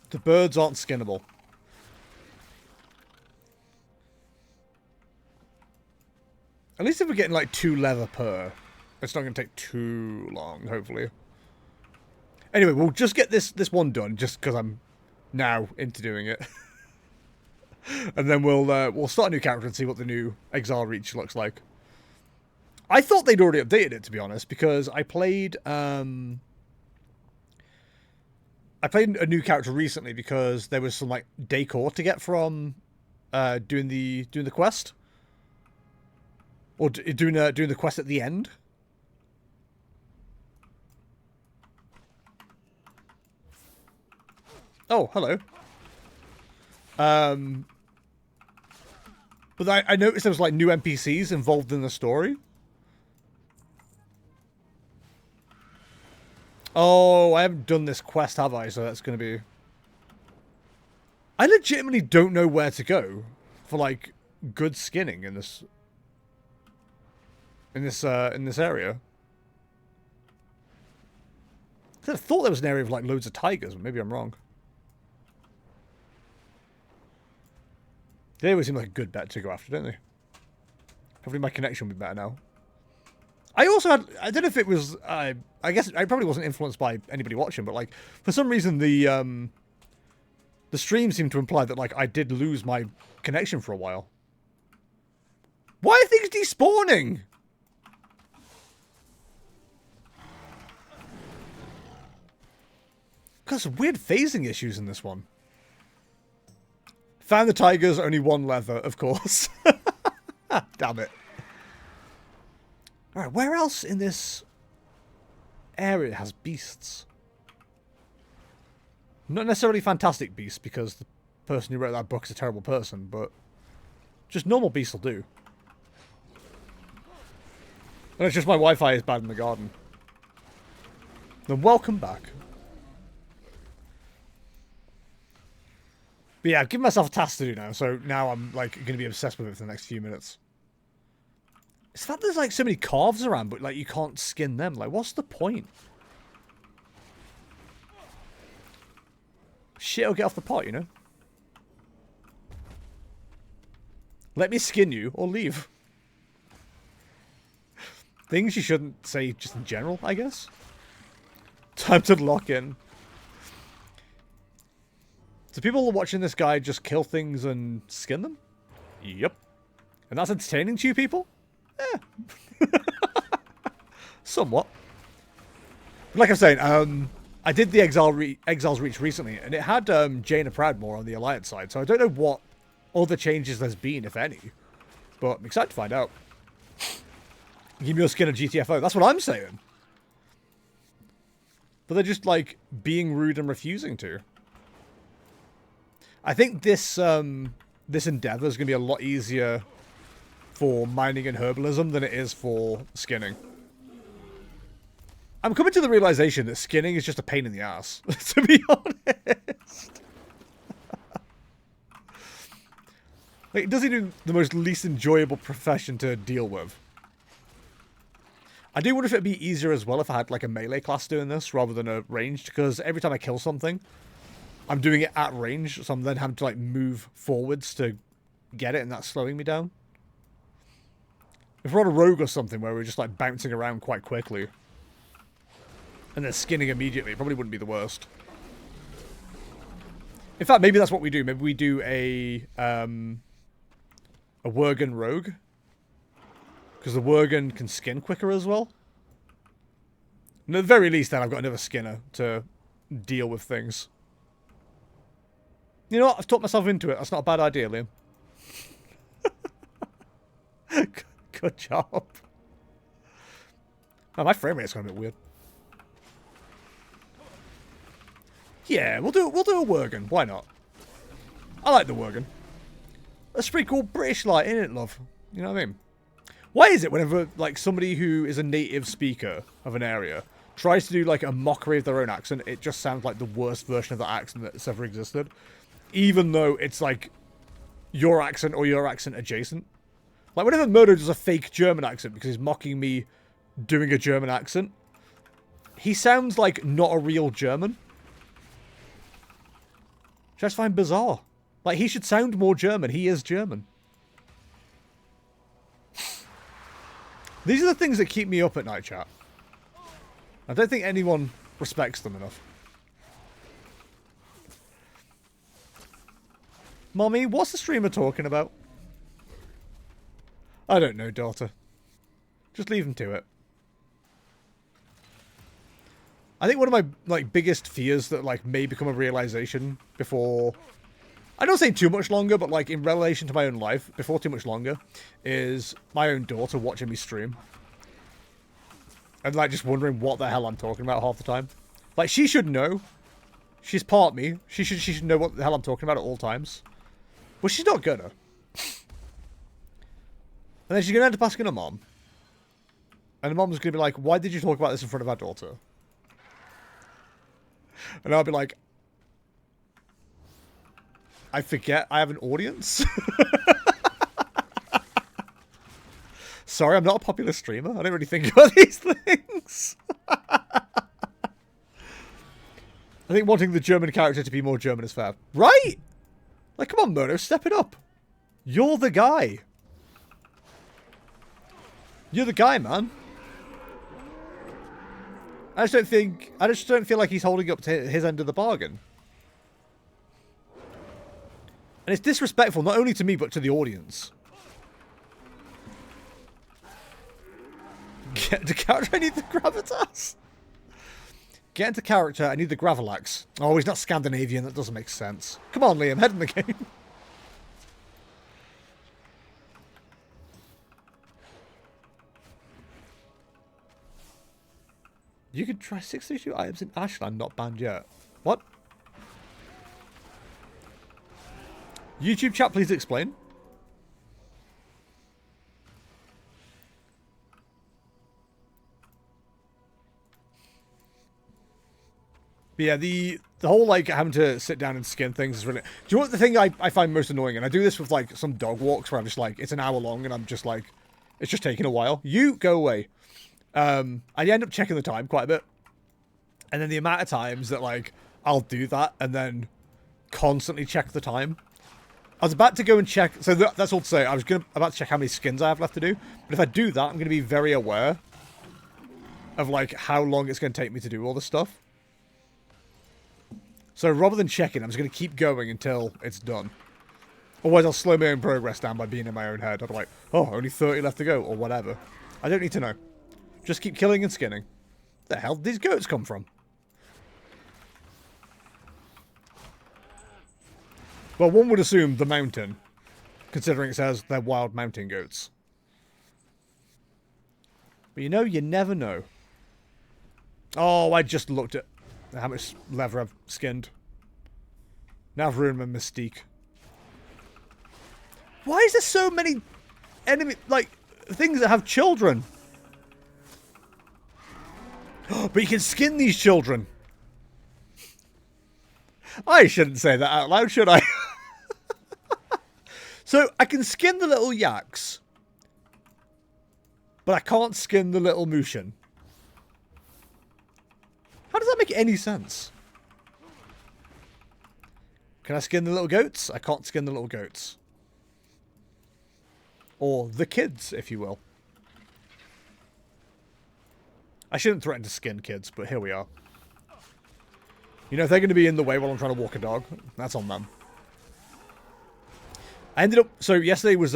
The birds aren't skinnable. At least if we're getting like 2 leather per, it's not going to take too long, hopefully. Anyway, we'll just get this one done, just because I'm now into doing it. And then we'll start a new character and see what the new Exile Reach looks like. I thought they'd already updated it, to be honest, because I played a new character recently because there was some like decor to get from doing the quest, or doing the quest at the end. Oh, hello. But I noticed there was like new NPCs involved in the story. Oh, I haven't done this quest, have I? So that's going to be... I legitimately don't know where to go for like good skinning in this area. I thought there was an area of like loads of tigers, but maybe I'm wrong. They always seem like a good bet to go after, don't they? Hopefully my connection will be better now. I also had... I don't know if it was... I guess I probably wasn't influenced by anybody watching, but like for some reason the stream seemed to imply that like I did lose my connection for a while. Why are things despawning? Got some weird phasing issues in this one. Found the tigers, only one leather, of course. Damn it. Alright, where else in this area has beasts? Not necessarily fantastic beasts, because the person who wrote that book is a terrible person, but just normal beasts will do. And it's just my Wi-Fi is bad in the garden. Then welcome back. But yeah, I've given myself a task to do now, so now I'm like going to be obsessed with it for the next few minutes. It's the fact there's like so many calves around, but like you can't skin them. Like, what's the point? Shit, I'll get off the pot, you know? Let me skin you or leave. Things you shouldn't say just in general, I guess. Time to lock in. Do people watching this guy just kill things and skin them? Yep. And that's entertaining to you people? Eh. Somewhat. Like I'm saying, I did the Exiles Reach recently, and it had Jaina Proudmoore on the Alliance side, so I don't know what other changes there's been, if any. But I'm excited to find out. Give me your skin of GTFO. That's what I'm saying. But they're just, like, being rude and refusing to. I think this this endeavor is going to be a lot easier for mining and herbalism than it is for skinning. I'm coming to the realization that skinning is just a pain in the ass, to be honest. Like, it doesn't even the most least enjoyable profession to deal with. I do wonder if it'd be easier as well if I had like a melee class doing this rather than a ranged, because every time I kill something, I'm doing it at range, so I'm then having to like move forwards to get it, and that's slowing me down. If we're on a rogue or something where we're just like bouncing around quite quickly and then skinning immediately, it probably wouldn't be the worst. In fact, maybe that's what we do. Maybe we do a Worgen rogue, because the Worgen can skin quicker as well. And at the very least, then I've got another skinner to deal with things. You know what? I've talked myself into it. That's not a bad idea, Liam. Good job. Oh, my frame rate's gone a bit weird. Yeah, we'll do a Worgen. Why not? I like the Worgen. That's pretty cool British light, isn't it, love? You know what I mean? Why is it whenever like somebody who is a native speaker of an area tries to do like a mockery of their own accent, it just sounds like the worst version of that accent that's ever existed? Even though it's like your accent or your accent adjacent. Like whenever Murdo does a fake German accent because he's mocking me doing a German accent, he sounds like not a real German. Which I just find bizarre. Like, he should sound more German. He is German. These are the things that keep me up at night, chat. I don't think anyone respects them enough. Mommy, what's the streamer talking about? I don't know, daughter. Just leave him to it. I think one of my biggest fears that may become a realization before, I don't say too much longer, but in relation to my own life, before too much longer, is my own daughter watching me stream. And just wondering what the hell I'm talking about half the time. She should know. She's part me. She should know what the hell I'm talking about at all times. But she's not gonna. And then she's gonna end up asking her mom. And the mom's gonna be like, why did you talk about this in front of our daughter? And I'll be like, I forget I have an audience. Sorry, I'm not a popular streamer. I don't really think about these things. I think wanting the German character to be more German is fair. Right? Come on, Murdo, step it up. You're the guy. You're the guy, man. I just don't feel like he's holding up to his end of the bargain. And it's disrespectful, not only to me, but to the audience. Get into character, I need the gravitas. Get into character, I need the gravelax. Oh, he's not Scandinavian, that doesn't make sense. Come on, Liam, head in the game. You could try 62 items in Ashland, not banned yet. What? YouTube chat, please explain. But yeah, the whole having to sit down and skin things is really... Do you know what the thing I find most annoying? And I do this with some dog walks where I'm just it's an hour long and I'm just it's just taking a while. You go away. I end up checking the time quite a bit. And then the amount of times that I'll do that and then constantly check the time. I was about to go and check, so that's all to say, I was about to check how many skins I have left to do. But if I do that, I'm going to be very aware of how long it's going to take me to do all this stuff. So rather than checking, I'm just going to keep going until it's done. Otherwise I'll slow my own progress down by being in my own head. I'll be like, oh, only 30 left to go, or whatever. I don't need to know. Just keep killing and skinning. Where the hell did these goats come from? Well, one would assume the mountain, considering it says they're wild mountain goats. But you never know. Oh, I just looked at how much leather I've skinned. Now I've ruined my mystique. Why is there so many enemy, things that have children? But you can skin these children. I shouldn't say that out loud, should I? So, I can skin the little yaks. But I can't skin the little Mushin. How does that make any sense? Can I skin the little goats? I can't skin the little goats. Or the kids, if you will. I shouldn't threaten to skin kids, but here we are. If they're going to be in the way while I'm trying to walk a dog, that's on them. So yesterday was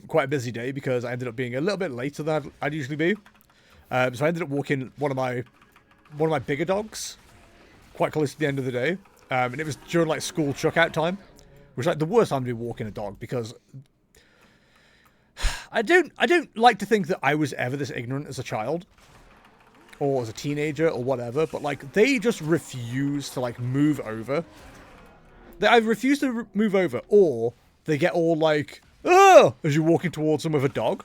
quite a busy day because I ended up being a little bit later than I'd usually be. So I ended up walking one of my bigger dogs quite close to the end of the day. And it was during school chuck-out time, which is the worst time to be walking a dog because I don't like to think that I was ever this ignorant as a child. Or as a teenager, or whatever, but they just refuse to move over. They either refuse to move over, or they get all oh, as you're walking towards them with a dog.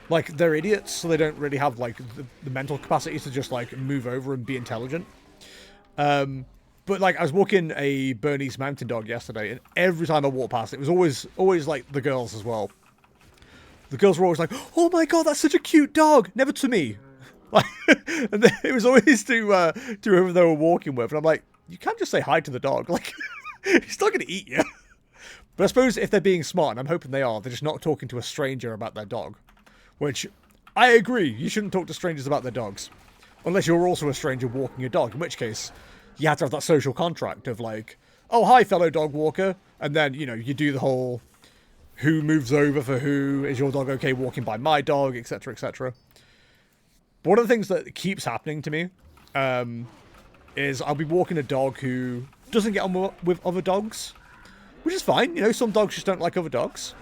They're idiots, so they don't really have the mental capacity to just move over and be intelligent. But I was walking a Bernese Mountain Dog yesterday, and every time I walked past, it was always the girls as well. The girls were always like, "Oh my god, that's such a cute dog!" Never to me. And it was always to whoever they were walking with, and I'm like, you can't just say hi to the dog. He's not going to eat you. But I suppose if they're being smart, and I'm hoping they are, they're just not talking to a stranger about their dog. Which, I agree, you shouldn't talk to strangers about their dogs. Unless you're also a stranger walking a dog, in which case, you have to have that social contract of oh, hi, fellow dog walker. And then, you know, you do the whole who moves over for who, is your dog okay walking by my dog, etc., etc. But one of the things that keeps happening to me is I'll be walking a dog who doesn't get on with other dogs, which is fine. You know, some dogs just don't like other dogs.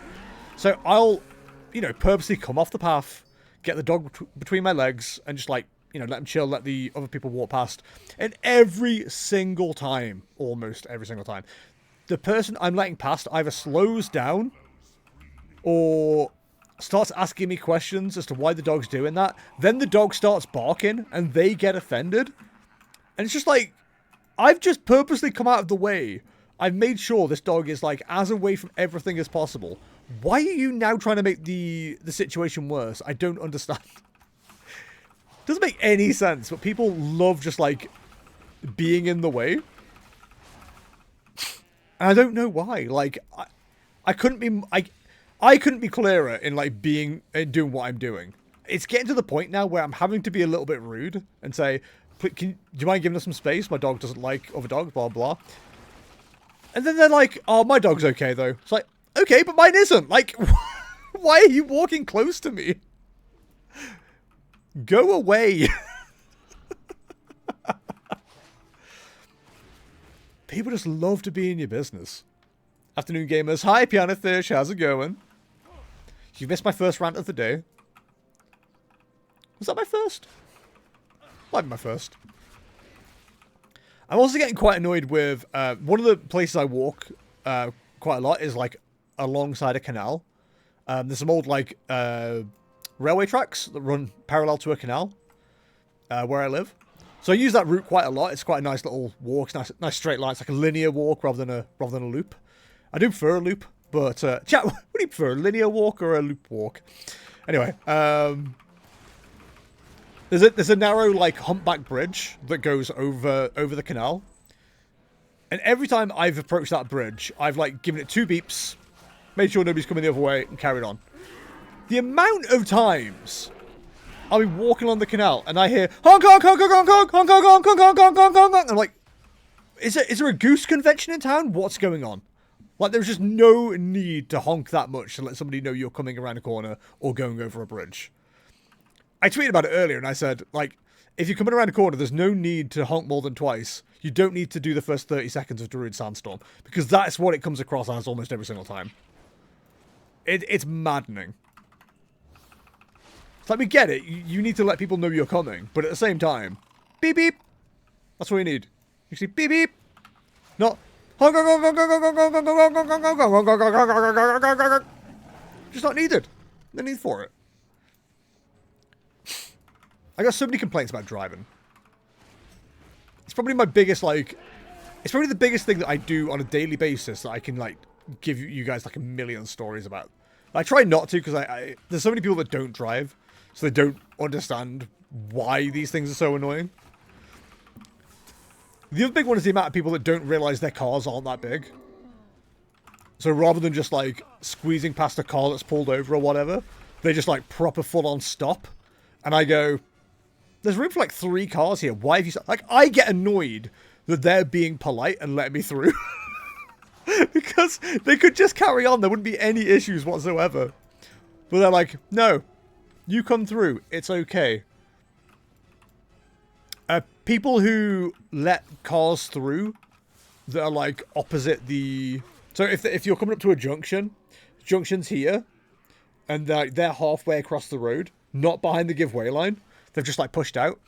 So I'll, you know, purposely come off the path, get the dog between my legs, and just, like, you know, let them chill, let the other people walk past. And every single time, almost every single time, the person I'm letting past either slows down or starts asking me questions as to why the dog's doing that. Then the dog starts barking and they get offended. And it's just like, I've just purposely come out of the way. I've made sure this dog is, like, as away from everything as possible. Why are you now trying to make the situation worse? I don't understand. Doesn't make any sense, but people love just, like, being in the way. And I don't know why. Like, I couldn't be... I couldn't be clearer in, like, doing what I'm doing. It's getting to the point now where I'm having to be a little bit rude and say, do you mind giving us some space? My dog doesn't like other dogs, blah, blah. And then they're like, oh, my dog's okay, though. It's like, okay, but mine isn't. Like, why are you walking close to me? Go away. People just love to be in your business. Afternoon gamers. Hi, Piano Fish. How's it going? You missed my first rant of the day. Was that my first? Might be my first. I'm also getting quite annoyed with... one of the places I walk quite a lot is, like, alongside a canal. There's some old, like, railway tracks that run parallel to a canal where I live. So I use that route quite a lot. It's quite a nice little walk. It's nice straight line. It's like a linear walk rather than a loop. I do prefer a loop, but chat. What do you prefer, a linear walk or a loop walk? Anyway, there's a narrow, like, humpback bridge that goes over the canal, and every time I've approached that bridge, I've, like, given it 2 beeps, made sure nobody's coming the other way, and carried on. The amount of times I'll be walking on the canal and I hear honk honk honk honk honk honk honk honk honk honk honk honk honk honk. I'm like, is there a goose convention in town? What's going on? Like, there's just no need to honk that much to let somebody know you're coming around a corner or going over a bridge. I tweeted about it earlier and I said, like, if you're coming around a corner, there's no need to honk more than twice. You don't need to do the first 30 seconds of Druid Sandstorm, because that's what it comes across as almost every single time. It's maddening. It's like, we get it. You need to let people know you're coming, but at the same time, beep beep. That's what you need. You see, beep beep. Not... just not needed. No need for it. I got so many complaints about driving. It's probably my biggest, like... It's probably the biggest thing that I do on a daily basis that I can, like, give you guys, like, a million stories about. I try not to, because there's so many people that don't drive, so they don't understand why these things are so annoying. The other big one is the amount of people that don't realise their cars aren't that big. So rather than just, like, squeezing past a car that's pulled over or whatever, they just, like, proper full-on stop. And I go, there's room for, like, 3 cars here. Why have you... Like, I get annoyed that they're being polite and letting me through. Because they could just carry on. There wouldn't be any issues whatsoever. But they're like, no, you come through. It's okay. People who let cars through that are, like, opposite the... So if you're coming up to a junction's here, and they're halfway across the road, not behind the give way line, they've just, like, pushed out.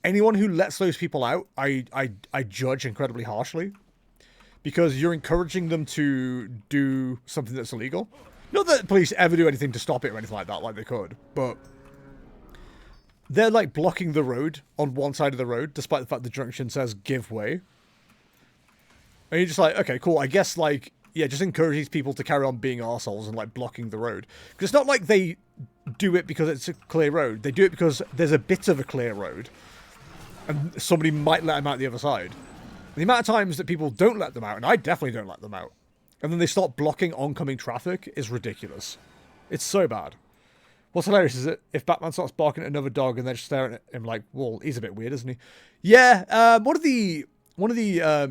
Anyone who lets those people out, I judge incredibly harshly. Because you're encouraging them to do something that's illegal. Not that police ever do anything to stop it or anything like that, like they could, but... They're, like, blocking the road on one side of the road, despite the fact the junction says give way. And you're just like, okay, cool. I guess, like, yeah, just encourage these people to carry on being arseholes and, like, blocking the road. Because it's not like they do it because it's a clear road. They do it because there's a bit of a clear road. And somebody might let them out the other side. And the amount of times that people don't let them out, and I definitely don't let them out, and then they start blocking oncoming traffic is ridiculous. It's so bad. What's hilarious is that if Batman starts barking at another dog and they're just staring at him like, well, he's a bit weird, isn't he? Yeah, one of the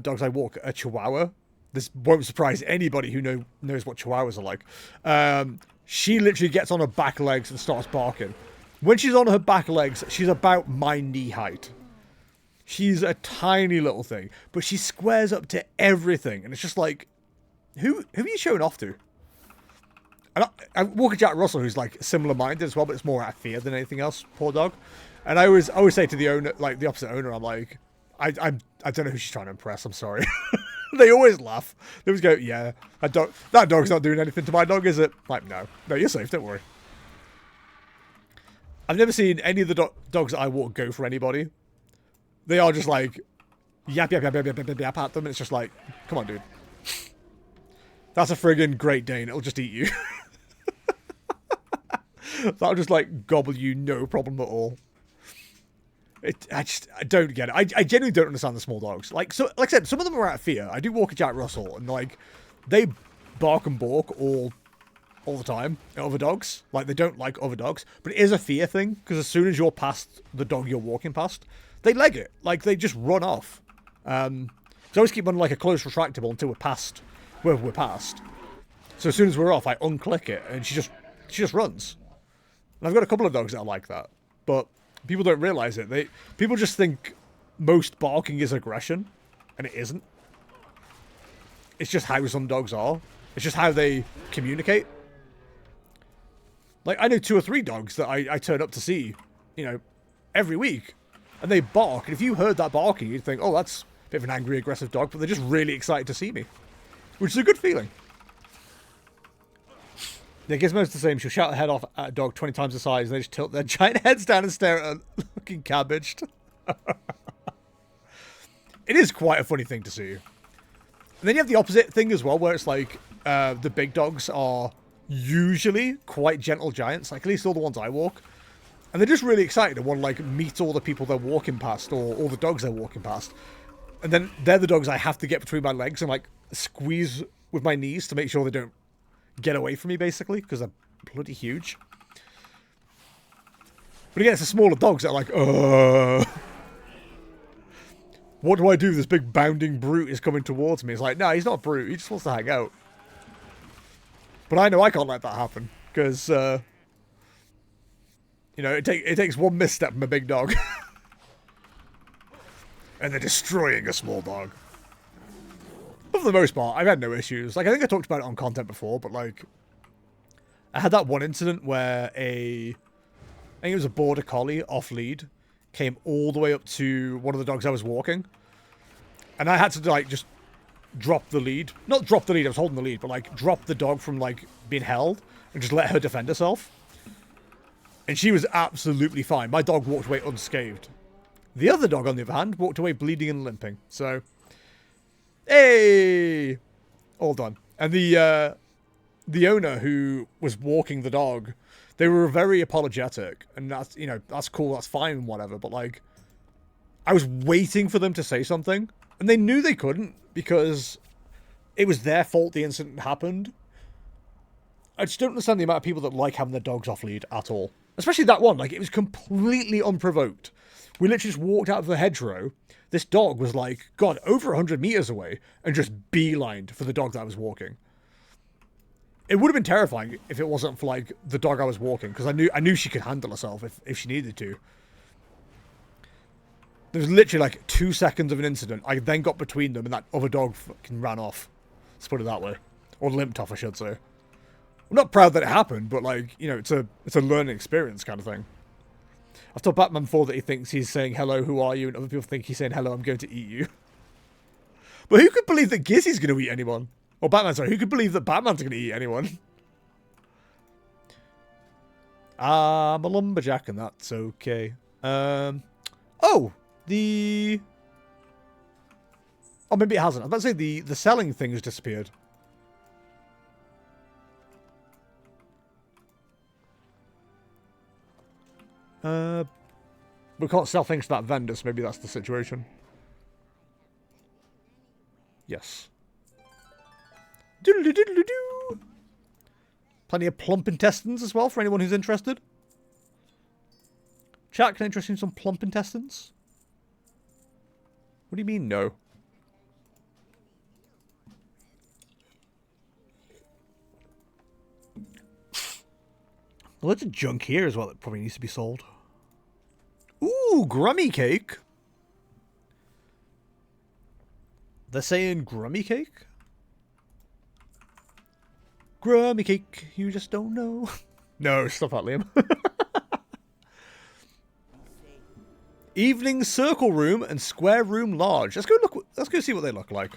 dogs I walk, a Chihuahua, this won't surprise anybody who knows what chihuahuas are like. She literally gets on her back legs and starts barking. When she's on her back legs, she's about my knee height. She's a tiny little thing, but she squares up to everything, and it's just like, who are you showing off to? And I'm walking Jack Russell, who's like similar-minded as well, but it's more out of fear than anything else. Poor dog. And I always say to the owner, like the opposite owner, I'm like, I don't know who she's trying to impress. I'm sorry. They always laugh. They always go, yeah, that dog's not doing anything to my dog, is it? Like, no, you're safe. Don't worry. I've never seen any of the dogs that I walk go for anybody. They are just like yap yap yap yap yap yap yap at them. And it's just like, come on, dude. That's a friggin' Great Dane. It'll just eat you. That'll just like gobble you, no problem at all. I don't get it. I genuinely don't understand the small dogs. Like I said, some of them are out of fear. I do walk a Jack Russell, and like they bark and balk all the time at other dogs. Like they don't like other dogs, but it is a fear thing because as soon as you're past the dog you're walking past, they leg it. Like they just run off. So I always keep on like a close retractable until we're past where we're past. So as soon as we're off, I unclick it, and she just runs. And I've got a couple of dogs that are like that, but people don't realize it. People just think most barking is aggression, and it isn't. It's just how some dogs are. It's just how they communicate. Like, I know 2 or 3 dogs that I turn up to see, every week, and they bark. And if you heard that barking, you'd think, oh, that's a bit of an angry, aggressive dog, but they're just really excited to see me, which is a good feeling. Yeah, Gizmo's the same. She'll shout her head off at a dog 20 times the size, and they just tilt their giant heads down and stare at her looking cabbaged. It is quite a funny thing to see. And then you have the opposite thing as well, where it's like the big dogs are usually quite gentle giants, like at least all the ones I walk. And they're just really excited to want to like meet all the people they're walking past, or all the dogs they're walking past. And then they're the dogs I have to get between my legs and like squeeze with my knees to make sure they don't get away from me, basically, because they're bloody huge. But again, it's the smaller dogs that are like, what do I do? This big bounding brute is coming towards me. It's like, no, he's not a brute. He just wants to hang out. But I know I can't let that happen, because, it takes one misstep from a big dog. And they're destroying a small dog. But for the most part, I've had no issues. Like, I think I talked about it on content before, but, like, I had that one incident where I think it was a border collie off lead, came all the way up to one of the dogs I was walking. And I had to, like, just drop the lead. Not drop the lead, I was holding the lead, but, like, drop the dog from, like, being held and just let her defend herself. And she was absolutely fine. My dog walked away unscathed. The other dog, on the other hand, walked away bleeding and limping. So, hey! All done. And the owner who was walking the dog, they were very apologetic. And that's, that's cool, that's fine, whatever. But, like, I was waiting for them to say something. And they knew they couldn't because it was their fault the incident happened. I just don't understand the amount of people that like having their dogs off lead at all. Especially that one. Like, it was completely unprovoked. We literally just walked out of the hedgerow. This dog was like, God, over 100 meters away and just beelined for the dog that I was walking. It would have been terrifying if it wasn't for, like, the dog I was walking, because I knew she could handle herself if she needed to. There was literally, like, 2 seconds of an incident. I then got between them and that other dog fucking ran off. Let's put it that way. Or limped off, I should say. I'm not proud that it happened, but, like, it's a learning experience kind of thing. I've told Batman before that he thinks he's saying, hello, who are you? And other people think he's saying, hello, I'm going to eat you. But who could believe that Gizzy's going to eat anyone? Or Batman, sorry. Who could believe that Batman's going to eat anyone? I'm a lumberjack and that's okay. Oh, maybe it hasn't. I was about to say the selling thing has disappeared. We can't sell things to that vendor, so maybe that's the situation. Yes. Doodle-doo-doodle-doo. Plenty of plump intestines as well for anyone who's interested. Chat, can I interest you in some plump intestines? What do you mean, no? Loads of junk here as well that probably needs to be sold. Ooh, grummy cake. They're saying grummy cake? Grummy cake, you just don't know. No, stop that, Liam. Evening circle room and square room large. Let's go look. Let's go see what they look like.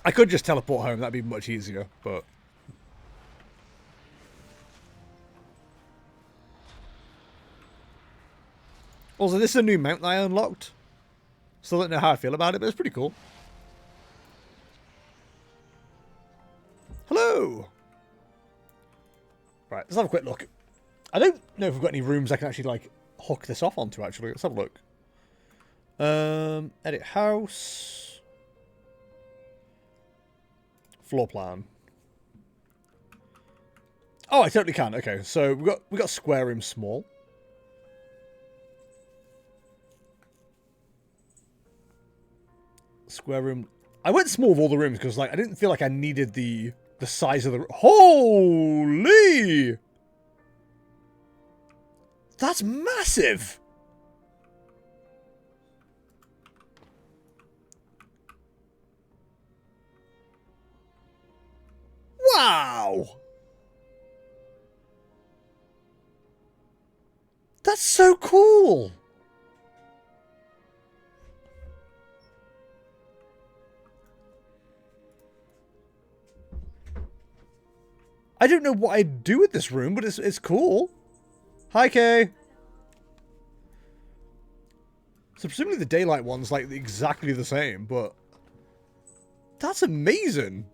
I could just teleport home. That'd be much easier, but. Also, this is a new mount I unlocked. Still don't know how I feel about it, but it's pretty cool. Hello! Right, let's have a quick look. I don't know if we've got any rooms I can actually, like, hook this off onto, actually. Let's have a look. Edit house. Floor plan. Oh, I totally can. Okay, so we got square room small. Square room. I went small with all the rooms because, like, I didn't feel like I needed the size of the. Holy! That's massive. Wow. That's so cool. I don't know what I'd do with this room, but it's cool. Hi, Kay. So presumably the daylight one's like exactly the same, but that's amazing.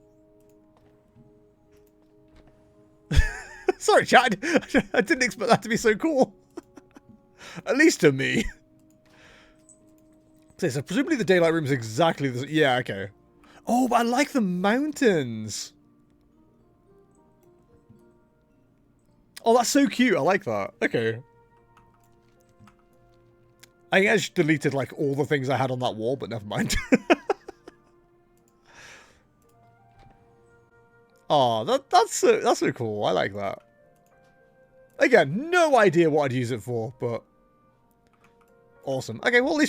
Sorry, chat. I didn't expect that to be so cool. At least to me. So presumably the daylight room's exactly the same. Yeah, okay. Oh, but I like the mountains. Oh, that's so cute. I like that. Okay. I think I just deleted, like, all the things I had on that wall, but never mind. Oh, that's so cool. I like that. Again, no idea what I'd use it for, but awesome. Okay, well, at least